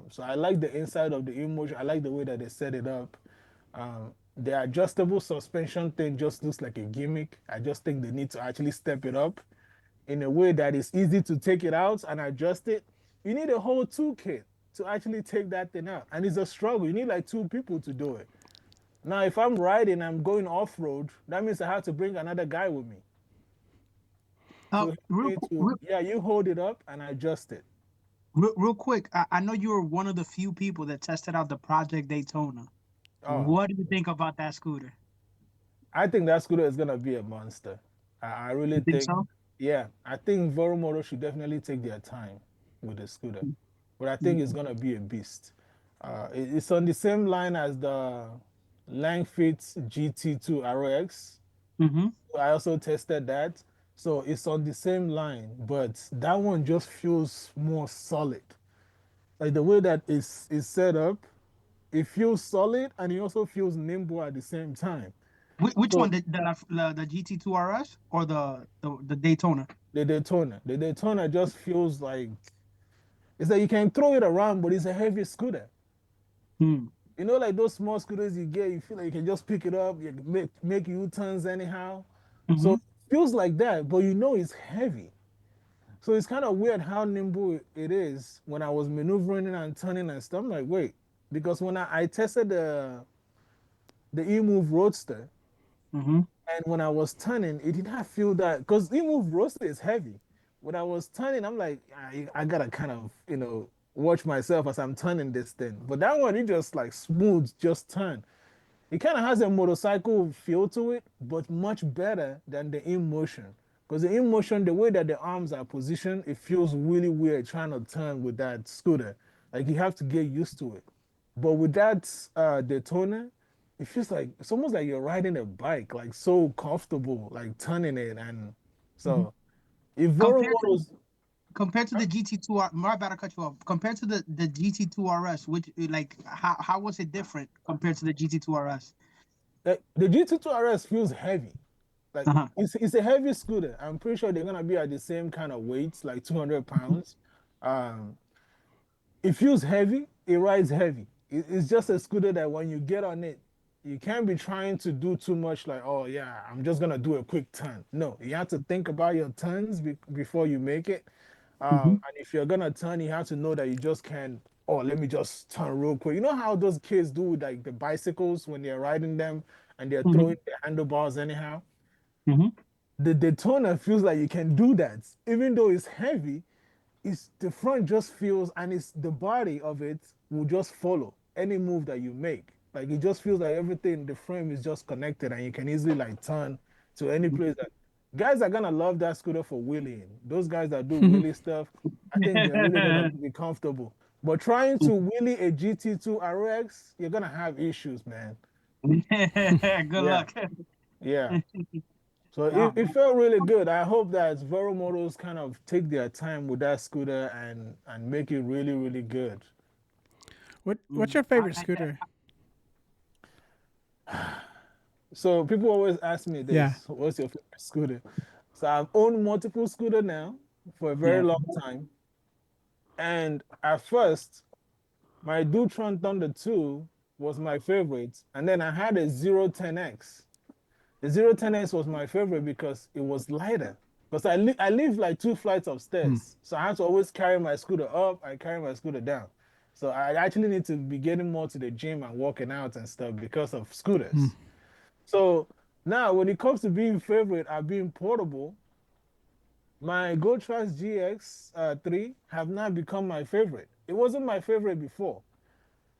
So I like the inside of the emotion. I like the way that they set it up. The adjustable suspension thing just looks like a gimmick. I just think they need to actually step it up in a way that is easy to take it out and adjust it. You need a whole toolkit to actually take that thing out. And it's a struggle. You need like two people to do it. Now, if I'm riding, I'm going off road, that means I have to bring another guy with me to help me to, yeah, you hold it up and adjust it. real quick, I know you were one of the few people that tested out the Project Daytona. Oh, What do you think about that scooter? I think that scooter is gonna be a monster. I really You think think, so? yeah, I think Voromoto should definitely take their time with the scooter, but I think it's gonna be a beast. It's on the same line as the Langfit GT2 RX. Mm-hmm. I also tested that. So it's on the same line, but that one just feels more solid. Like the way that is set up, it feels solid and it also feels nimble at the same time. Which So one, the GT2 RS or the Daytona? the Daytona just feels like it's like you can throw it around, but it's a heavy scooter. Hmm. You know, like those small scooters you get, you feel like you can just pick it up, you make U-turns anyhow. So Mm-hmm. it feels like that, but you know it's heavy. So it's kind of weird how nimble it is when I was maneuvering and turning and stuff. I'm like, wait, because when I tested the eMove Roadster, Mm-hmm. and when I was turning, it did not feel that because eMove Roadster is heavy. When I was turning, I'm like, I gotta kind of watch myself as I'm turning this thing. But that one, it just like smooth, just turn. It kind of has a motorcycle feel to it, but much better than the in motion. Because the in motion, the way that the arms are positioned, it feels really weird trying to turn with that scooter. Like you have to get used to it. But with that Daytona, it feels like it's almost like you're riding a bike, like so comfortable, like turning it. And Mm-hmm. so if Compared to Voromoto's, compared to the GT2 my bad, I cut you off. Compared to the GT2 RS, which like how was it different compared to the GT2 RS? the GT2 RS feels heavy. Like Uh-huh. it's a heavy scooter. I'm pretty sure they're gonna be at the same kind of weights, like 200 pounds. Um, it feels heavy. It rides heavy. It's just a scooter that when you get on it, you can't be trying to do too much. Like, oh yeah, I'm just gonna do a quick turn. No, you have to think about your turns before you make it. Mm-hmm. And if you're gonna turn, you have to know that you just can't. Oh, let me just turn real quick. You know how those kids do with like the bicycles when they're riding them and they're Mm-hmm. throwing their handlebars anyhow. Mm-hmm. The Daytona feels like you can do that, even though it's heavy. It's the front just feels, and it's the body of it will just follow any move that you make. Like it just feels like everything, the frame is just connected, and you can easily like turn to any place. That guys are gonna love that scooter for wheeling. Those guys that do wheelie stuff, I think they're really gonna be comfortable. But trying to wheelie a GT2 RX, you're gonna have issues, man. Good Yeah, luck. yeah. So Nah, it felt really good. I hope that Vero Motors kind of take their time with that scooter and make it really, really good. What's your favorite scooter? So people always ask me Yeah. this, what's your favorite scooter? So I've owned multiple scooter now for a very yeah. long time. And at first, my Dutron Thunder 2 was my favorite. And then I had a 010X. The 010X was my favorite because it was lighter. Because I live like 2 flights of Hmm. stairs. So I had to always carry my scooter up, I carry my scooter down. So I actually need to be getting more to the gym and working out and stuff because of Hmm. scooters. So now when it comes to being favorite and being portable, my GoTrans GX 3 have now become my favorite. It wasn't my favorite before.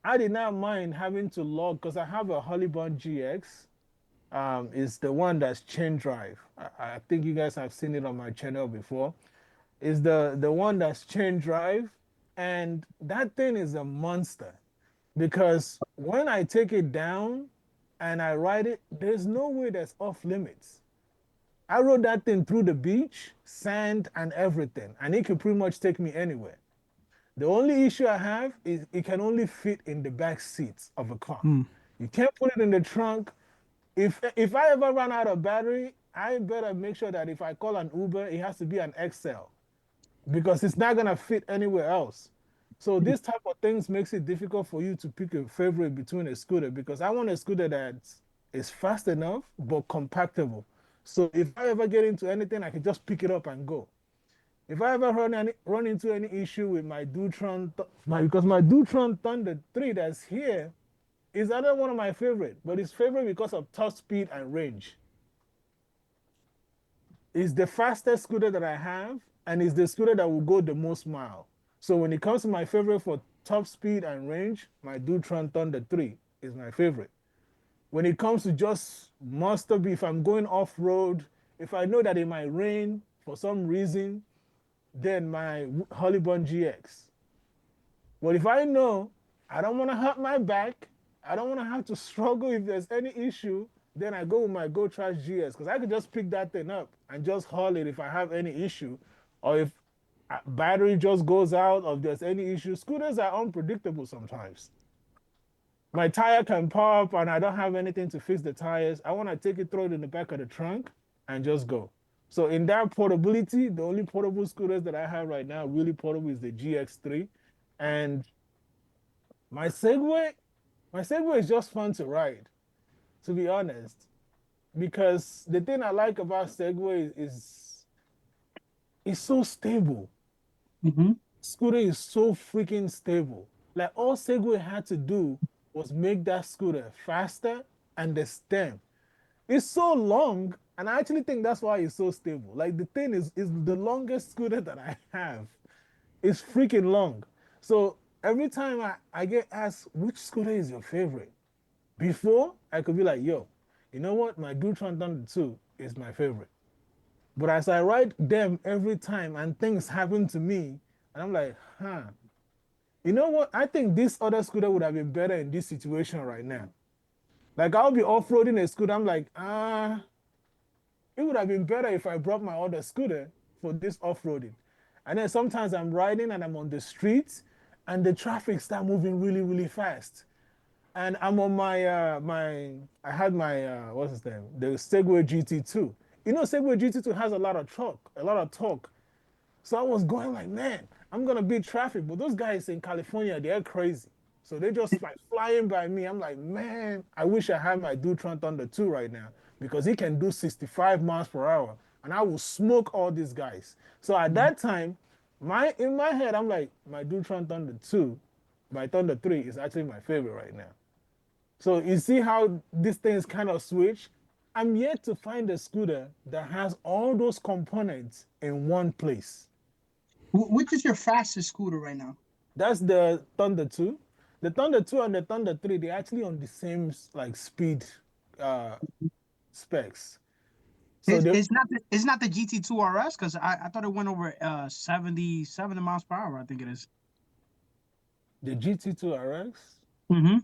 I did not mind having to log because I have a Hollybond GX is the one that's chain drive. I think you guys have seen it on my channel before. Is the one that's chain drive. And that thing is a monster because when I take it down and I ride it, there's no way that's off limits. I rode that thing through the beach, sand, and everything, and it could pretty much take me anywhere. The only issue I have is it can only fit in the back seats of a car. Hmm. You can't put it in the trunk. If I ever run out of battery, I better make sure that if I call an Uber, it has to be an XL because it's not gonna fit anywhere else. So this type of things makes it difficult for you to pick a favorite between a scooter because I want a scooter that is fast enough but compactable. So if I ever get into anything, I can just pick it up and go. If I ever run into any issue with my because my Dutron Thunder 3 that's here is another one of my favorite, but it's favorite because of top speed and range. It's the fastest scooter that I have, and it's the scooter that will go the most mile. So when it comes to my favorite for top speed and range, my Dutron Thunder 3 is my favorite. When it comes to just must be, if I'm going off road, if I know that it might rain for some reason, then my Hollybun GX. But if I know I don't want to hurt my back, I don't want to have to struggle if there's any issue, then I go with my Go Trash GS because I could just pick that thing up and just haul it if I have any issue, or if battery just goes out, or if there's any issue. Scooters are unpredictable sometimes. My tire can pop and I don't have anything to fix the tires. I want to take it, throw it in the back of the trunk, and just go. So in that portability, the only portable scooters that I have right now, really portable, is the GX3. And my Segway, my Segway is just fun to ride, to be honest. Because the thing I like about Segway is it's so stable. Mm-hmm. Scooter is so freaking stable. Like all Segway had to do was make that scooter faster, and the stem. It's so long, and I actually think that's why it's so stable. Like the thing is the longest scooter that I have. It's freaking long. So every time I get asked which scooter is your favorite, before I could be like, yo, you know what? My Dutron Thunder 2 is my favorite. But as I ride them every time and things happen to me, and I'm like, huh, you know what? I think this other scooter would have been better in this situation right now. Like I'll be off-roading a scooter. I'm like, it would have been better if I brought my other scooter for this off-roading. And then sometimes I'm riding and I'm on the streets and the traffic start moving really, really fast. And I'm on I had my what's his name? The Segway GT2. You know, Segway GT2 has a lot of torque, a lot of torque. So I was going like, man, I'm gonna beat traffic. But those guys in California, they're crazy. So they just like flying by me. I'm like, man, I wish I had my Dutron Thunder 2 right now because he can do 65 miles per hour and I will smoke all these guys. So at that time, in my head, I'm like, my Dutron Thunder 2, my Thunder 3 is actually my favorite right now. So you see how these things kind of switch? I'm yet to find a scooter that has all those components in one place. Which is your fastest scooter right now? That's the Thunder 2. The Thunder 2 and the Thunder 3, they're actually on the same like speed uh, specs. So It's not the GT2 RS because I thought it went over 70 miles per hour. I think it is. the GT2 RX, Mm-hmm.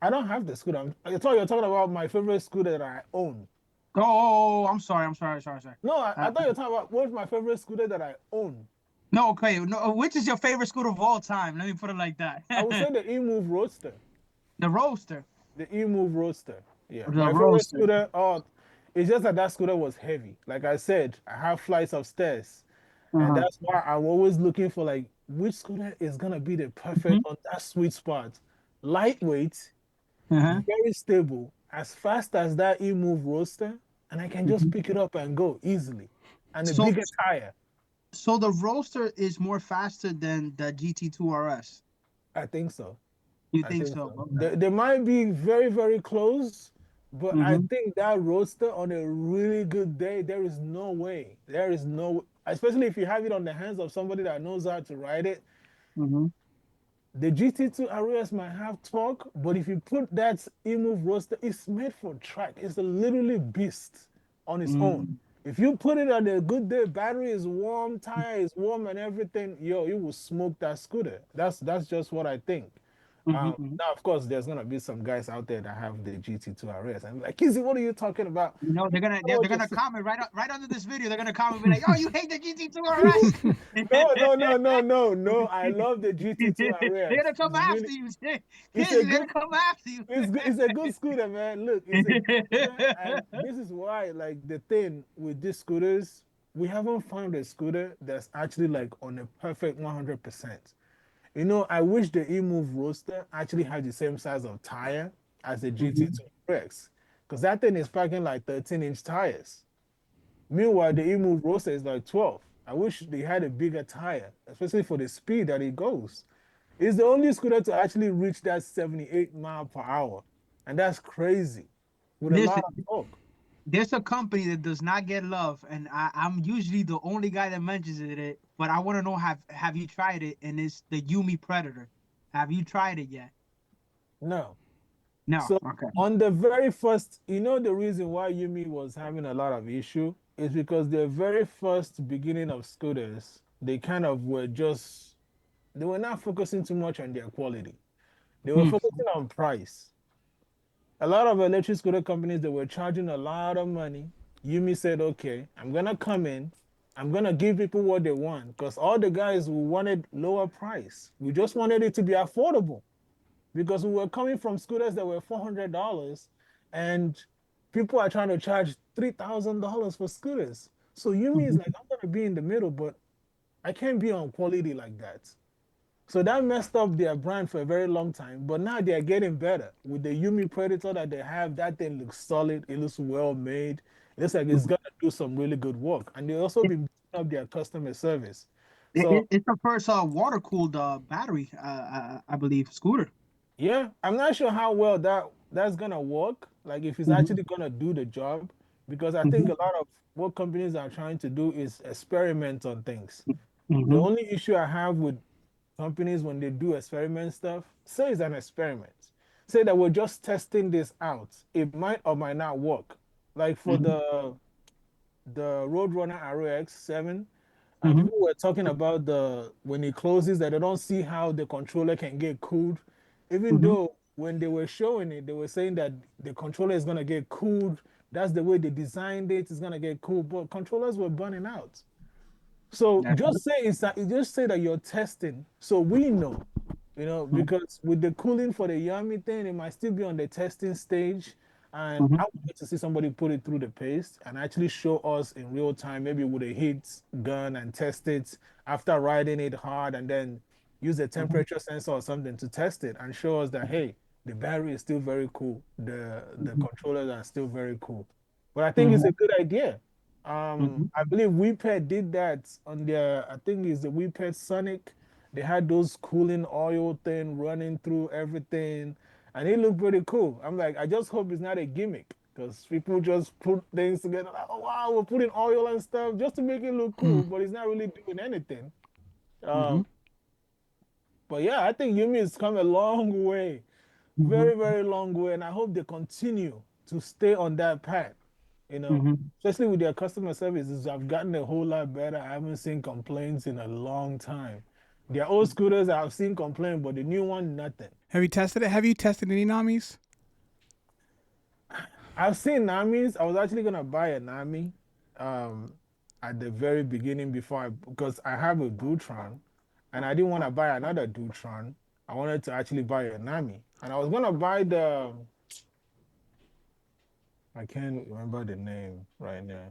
I don't have the scooter. I thought you're talking about my favorite scooter that I own. Oh, I'm sorry. Sorry. No, I Uh, thought you're talking about what's my favorite scooter that I own. no, okay. No, which is your favorite scooter of all time? Let me put it like that. I would say the E-Move Roadster. The Roadster. The E-Move Roadster. Yeah. The My favorite Roadster. scooter, it's just that that scooter was heavy. Like I said, I have flights of stairs. And Uh-huh. that's why I'm always looking for like which scooter is gonna be the perfect Mhm. on that sweet spot. Lightweight, Uh-huh. very stable, as fast as that E-Move Roadster, and I can just Mhm. pick it up and go easily. And a So, bigger tire. so the Roadster is more faster than the GT2 RS. I think so. You I think think so? so. Okay. They might be very, very close, but I Mm-hmm. think that Roadster on a really good day, there is no way. There is no, especially if you have it on the hands of somebody that knows how to ride it. Mm-hmm. The GT2 RS might have torque, but if you put that E-Move Roadster, it's made for track. It's a literally beast on its own. If you put it on a good day, battery is warm, tire is warm, and everything, yo, you will smoke that scooter. That's just what I think. Mm-hmm. Now, of course, there's gonna be some guys out there that have the GT2 RS. I'm like, Kizzy, what are you talking about? You know, I know they're what you're gonna saying. comment right under this video. They're gonna comment, be like, "Oh, you hate the GT2 RS." No, no, no, no, no, no. I love the GT2 They're RS. gonna come It's after really, you. it's Kids, a they're good, gonna come after you. it's good. It's a good scooter, man. Look, it's a good scooter, and this is why, like, the thing with these scooters, we haven't found a scooter that's actually like on a perfect 100%. You know, I wish the eMove Roadster actually had the same size of tire as the Mhm. GT2 RX, because that thing is packing like 13-inch tires. Meanwhile, the eMove Roadster is like 12. I wish they had a bigger tire, especially for the speed that it goes. It's the only scooter to actually reach that 78 mile per hour. And that's crazy with a lot Listen, of torque. there's a company that does not get love, and I'm usually the only guy that mentions it. But I want to know, have you tried it? And it's the Yumi Predator. Have you tried it yet? No. No. So Okay. on the very first, you know, the reason why Yumi was having a lot of issue is because the very first beginning of scooters, they kind of were just, they were not focusing too much on their quality. They were Mm. focusing on price. A lot of electric scooter companies, they were charging a lot of money. Yumi said, okay, I'm gonna come in, I'm gonna give people what they want, because all the guys who wanted lower price, we just wanted it to be affordable, because we were coming from scooters that were $400, and people are trying to charge $3,000 for scooters. So Yumi is Mhm. like, I'm gonna be in the middle, but I can't be on quality like that. So that messed up their brand for a very long time. But now they're getting better. With the Yumi Predator that they have, that thing looks solid. It looks well made. It looks like it's Mhm. gonna do some really good work. And they also It, been building up their customer service. it, So it's the first water cooled battery, I believe, scooter. yeah, I'm not sure how well that's gonna work. Like if it's Hmm. actually gonna do the job, because I think Hmm. a lot of what companies are trying to do is experiment on things. The Hmm. only issue I have with companies when they do experiment stuff, say it's an experiment. Say that we're just testing this out. It might or might not work. Like for Hmm. the Roadrunner RX 7, Hmm. people were talking about the when it closes that they don't see how the controller can get cooled. Even Hmm. though when they were showing it, they were saying that the controller is gonna get cooled. That's the way they designed it. It's gonna get cooled, but controllers were burning out. So just say that you're testing, so we know, because with the cooling for the Yami thing, it might still be on the testing stage, and Hmm. I would like to see somebody put it through the paste and actually show us in real time, maybe with a heat gun and test it after riding it hard, and then use a temperature sensor or something to test it and show us that hey, the battery is still very cool, the Hmm. controllers are still very cool. But I think it's Hmm. a good idea. Hmm. I believe WePet did that on their, I think it's the WePet Sonic. They had those cooling oil thing running through everything, and it looked pretty cool. I'm like, I just hope it's not a gimmick, because people just put things together like, oh wow, we're putting oil and stuff just to make it look cool, but it's not really doing anything. Hmm. Um, but yeah, I think Yumi has come a long way, Hmm. very, very long way, and I hope they continue to stay on that path. You know, Hmm. especially with their customer services, I've gotten a whole lot better. I haven't seen complaints in a long time. Their old scooters, I've seen complaints, but the new one, nothing. Have you tested it? Have you tested any Namis? I've seen Namis. I was actually gonna buy a Nami, um, at the very beginning because I have a Dutron, and I didn't want to buy another Dutron. I wanted to actually buy a Nami, and I was gonna buy I can't remember the name right now.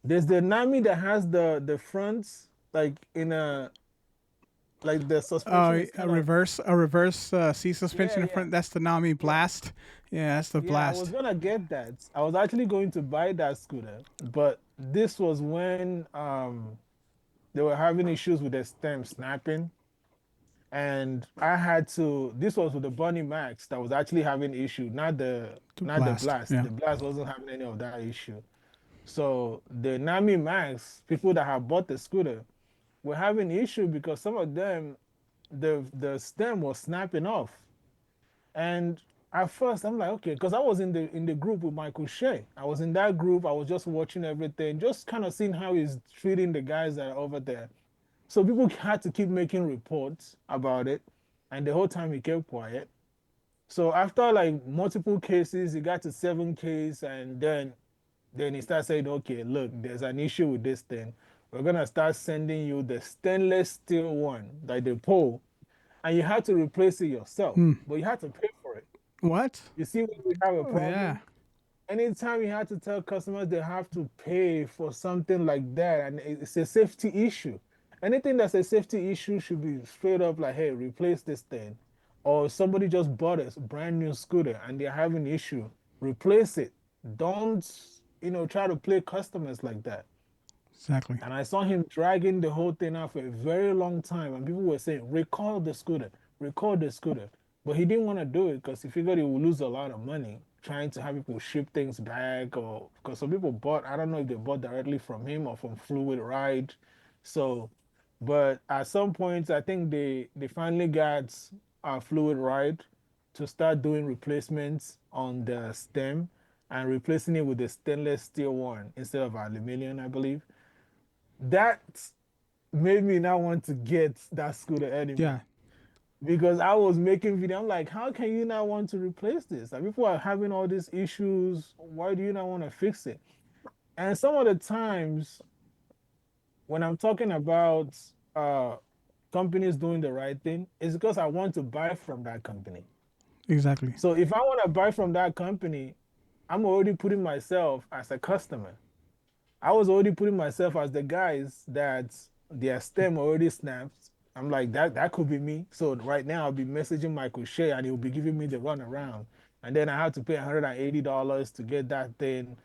There's the Nami that has the fronts like in a like the suspension is kind of A reverse seat yeah, suspension in yeah, front. That's the Nami yeah, Blast. Yeah, that's the yeah. I was Blast. gonna get that. I was actually going to buy that scooter, but this was when they were having issues with the stem snapping, and I had to. This was with the Bunny Max that was actually having issue, The not the Blast. Blast. Yeah. The Blast wasn't having any of that issue. So the Nami Max, people that have bought the scooter were having issue because some of them the stem was snapping off. And at first I'm like, okay, because I was in the group with Michael Shea. I was in that group. I was just watching everything, just kind of seeing how he's treating the guys that are over there. So people had to keep making reports about it, and the whole time he kept quiet. So after like multiple cases, he got to 7 cases, and then he started saying, okay, look, there's an issue with this thing. We're gonna start sending you the stainless steel one, like the pole, and you have to replace it yourself, Hmm. but you have to pay for it. What? You see, when we have a Oh yeah. problem, anytime you have to tell customers they have to pay for something like that, and it's a safety issue. Anything that's a safety issue should be straight up like, hey, replace this thing. Or somebody just bought a brand new scooter and they're having an issue, replace it. Don't, try to play customers like that. Exactly. And I saw him dragging the whole thing out for a very long time. And people were saying, recall the scooter, recall the scooter. But he didn't want to do it because he figured he would lose a lot of money trying to have people ship things back. Or because some people bought, I don't know if they bought directly from him or from Fluid Ride. So, but at some point, I think they finally got Fluid Ride to start doing replacements on the stem and replacing it with the stainless steel one instead of aluminum, I believe. That made me not want to get that scooter anymore Yeah. because I was making video. I'm like, how can you not want to replace this? Like, people are having all these issues. Why do you not want to fix it? And some of the times when I'm talking about uh, companies doing the right thing, it's because I want to buy from that company. Exactly. So if I want to buy from that company, I'm already putting myself as a customer. I was already putting myself as the guys that their stem already snapped. I'm like, that could be me. So right now I'll be messaging Michael Shea and he'll be giving me the runaround. And then I have to pay $180 to get that thing.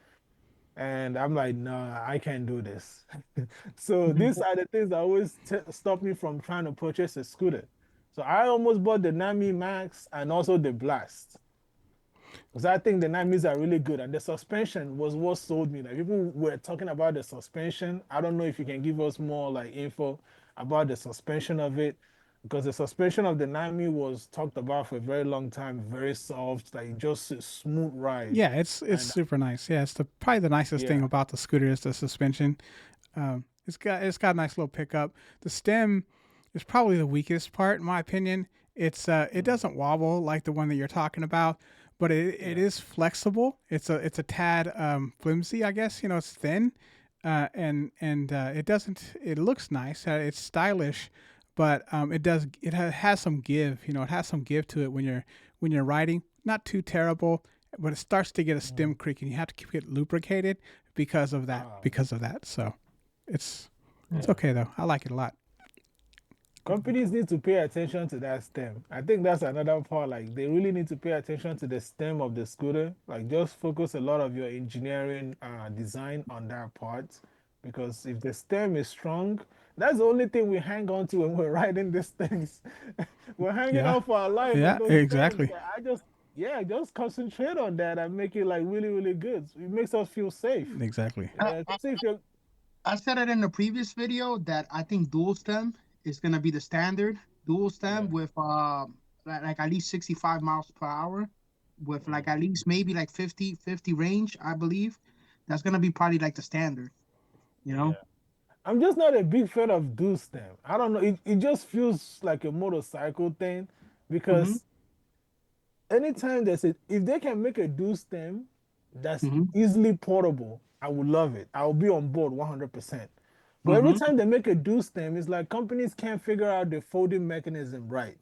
And I'm like, no, I can't do this. So Mhm. these are the things that always stop me from trying to purchase a scooter. So I almost bought the Nami Max and also the Blast. Because I think the Namis are really good, and the suspension was what sold me. Like, people were talking about the suspension. I don't know if you can give us more like info about the suspension of it, because the suspension of the Nami was talked about for a very long time, very soft, like just a smooth ride. Yeah, it's And super nice. Yeah, it's probably the nicest thing yeah, about the scooter is the suspension. It's got a nice little pickup. The stem is probably the weakest part in my opinion. It mm, doesn't wobble like the one that you're talking about, but it yeah, is flexible. It's a tad flimsy, I guess. It's thin, and it doesn't. It looks nice. It's stylish, but it has some give. It has some give to it when you're riding. Not too terrible, but it starts to get a stem mm, creak, and you have to keep it lubricated because of that. ah, Because of that, so it's yeah. okay though. I like it a lot. Companies need to pay attention to that stem. I think that's another part. Like, they really need to pay attention to the stem of the scooter. Like, just focus a lot of your engineering design on that part. Because if the stem is strong, that's the only thing we hang on to when we're riding these things. We're hanging Yeah, on for our life on yeah, those stems. exactly, Yeah, just concentrate on that and make it like really, really good. It makes us feel safe. exactly. I, Yeah, I, see if you're, I said it in the previous video that I think dual stem is gonna be the standard dual yeah. stem with like at least 65 miles per hour with like at least maybe like 50 range, I believe. That's gonna be probably like the standard, you know? Yeah. I'm just not a big fan of dual stem. I don't know. It just feels like a motorcycle thing Mm-hmm. because anytime if they can make a dual stem that's Mm-hmm. easily portable, I would love it. I'll be on board 100%. But every Mm-hmm. time they make a dual stem, it's like companies can't figure out the folding mechanism right.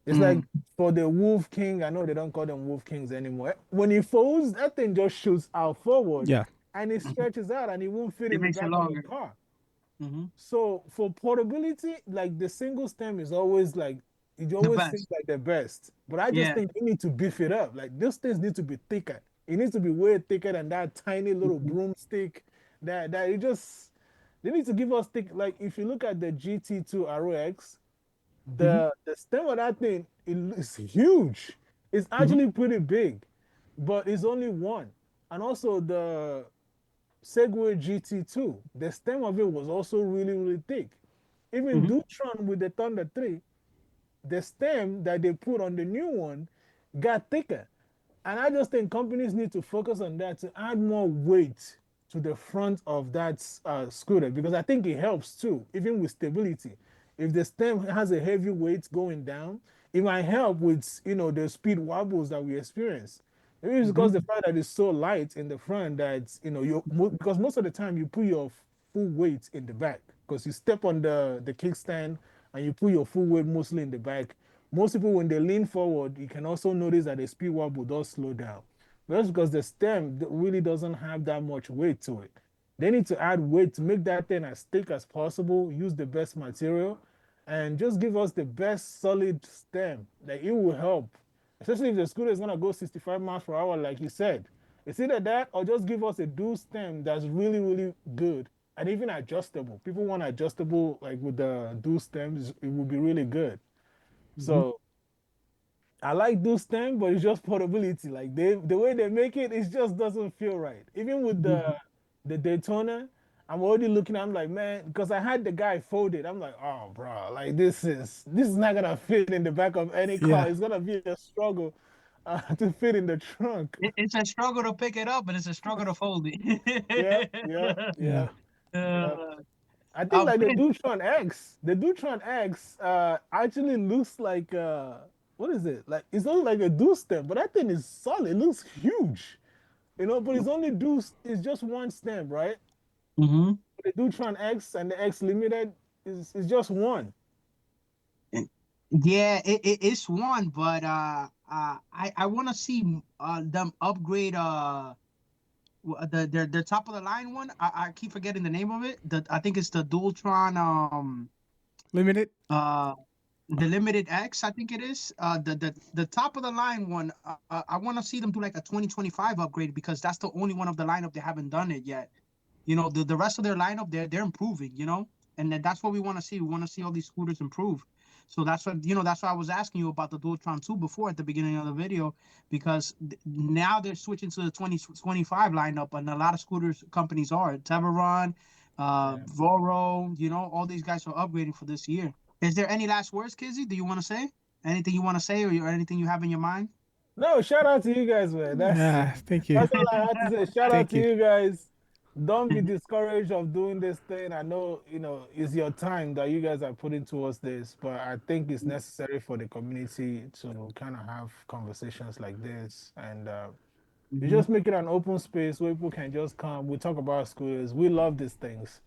It's like Mm. for the Wolf King, I know they don't call them Wolf Kings anymore. When he folds, that thing just shoots out forward Yeah, and it Mm-hmm. stretches out and it won't fit It in the makes it back of a longer. car. Mm-hmm. So for portability, like the single stem is always like it The always seems best. like the best. But I just Yeah. think you need to beef it up. Like those things need to be thicker. It needs to be way thicker than that tiny little Mm-hmm. broomstick. That it just they need to give us thick. Like if you look at the GT2 ROX, Mm-hmm. the stem of that thing is huge. It's Mm-hmm. actually pretty big, but it's only one. And also the Segway GT2, the stem of it was also really, really thick. Even Mm-hmm. Dutron with the Thunder 3, the stem that they put on the new one got thicker. And I just think companies need to focus on that to add more weight to the front of that scooter because I think it helps too, even with stability. If the stem has a heavy weight going down, it might help with the speed wobbles that we experience. Maybe it's because the fact that it's so light in the front that because most of the time you put your full weight in the back because you step on the kickstand and you put your full weight mostly in the back. Most people, when they lean forward, you can also notice that the speed wobble does slow down. That's because the stem really doesn't have that much weight to it. They need to add weight to make that thing as thick as possible, use the best material, and just give us the best solid stem. That it will help, especially if the scooter is gonna go 65 miles per hour, like you said. It's either that or just give us a dual stem that's really, really good and even adjustable. People want adjustable, like with the dual stems, it would be really good. So I like those things, but it's just portability. Like the way they make it, it just doesn't feel right. Even with the Daytona, I'm already looking. I'm like, man, because I had the guy folded. I'm like, oh, bro, like this is not gonna fit in the back of any car. Yeah. It's gonna be a struggle to fit in the trunk. It's a struggle to pick it up, and it's a struggle to fold Yeah, yeah, it. yeah, Yeah. yeah. uh, I think like Prince, The Dutron X actually looks like what is it? Like it's not like a dual stem, but that thing is solid. It looks huge. But it's only it's just one stem, right? mhm. The Dutron X and the X Limited is just one. Yeah, it's one, but I want to see them upgrade their top of the line one. I keep forgetting the name of it. I think it's the Dualtron Limited. uh the limited X, I think it is. The top of the line one. I want to see them do like a 2025 upgrade because that's the only one of the lineup they haven't done it yet. The rest of their lineup, they're improving. And that's what we want to see. We want to see all these scooters improve. So that's why I was asking you about the Dualtron 2 before at the beginning of the video, because now they're switching to the 2025 lineup, and a lot of scooters companies are. Teveron, Yeah. Voro, all these guys are upgrading for this year. Is there any last words, Kizzy? Do you want to say anything you want to say, or anything you have in your mind? No, shout out to you guys, man. That's Yeah. Thank you. that's all I have to say. Shout out Thank to you. you guys. Don't be discouraged of doing this thing. I know, it's your time that you guys are putting towards this, but I think it's necessary for the community to kind of have conversations like this. And you Mhm. just make it an open space where people can just come. We talk about scooters. We love these things.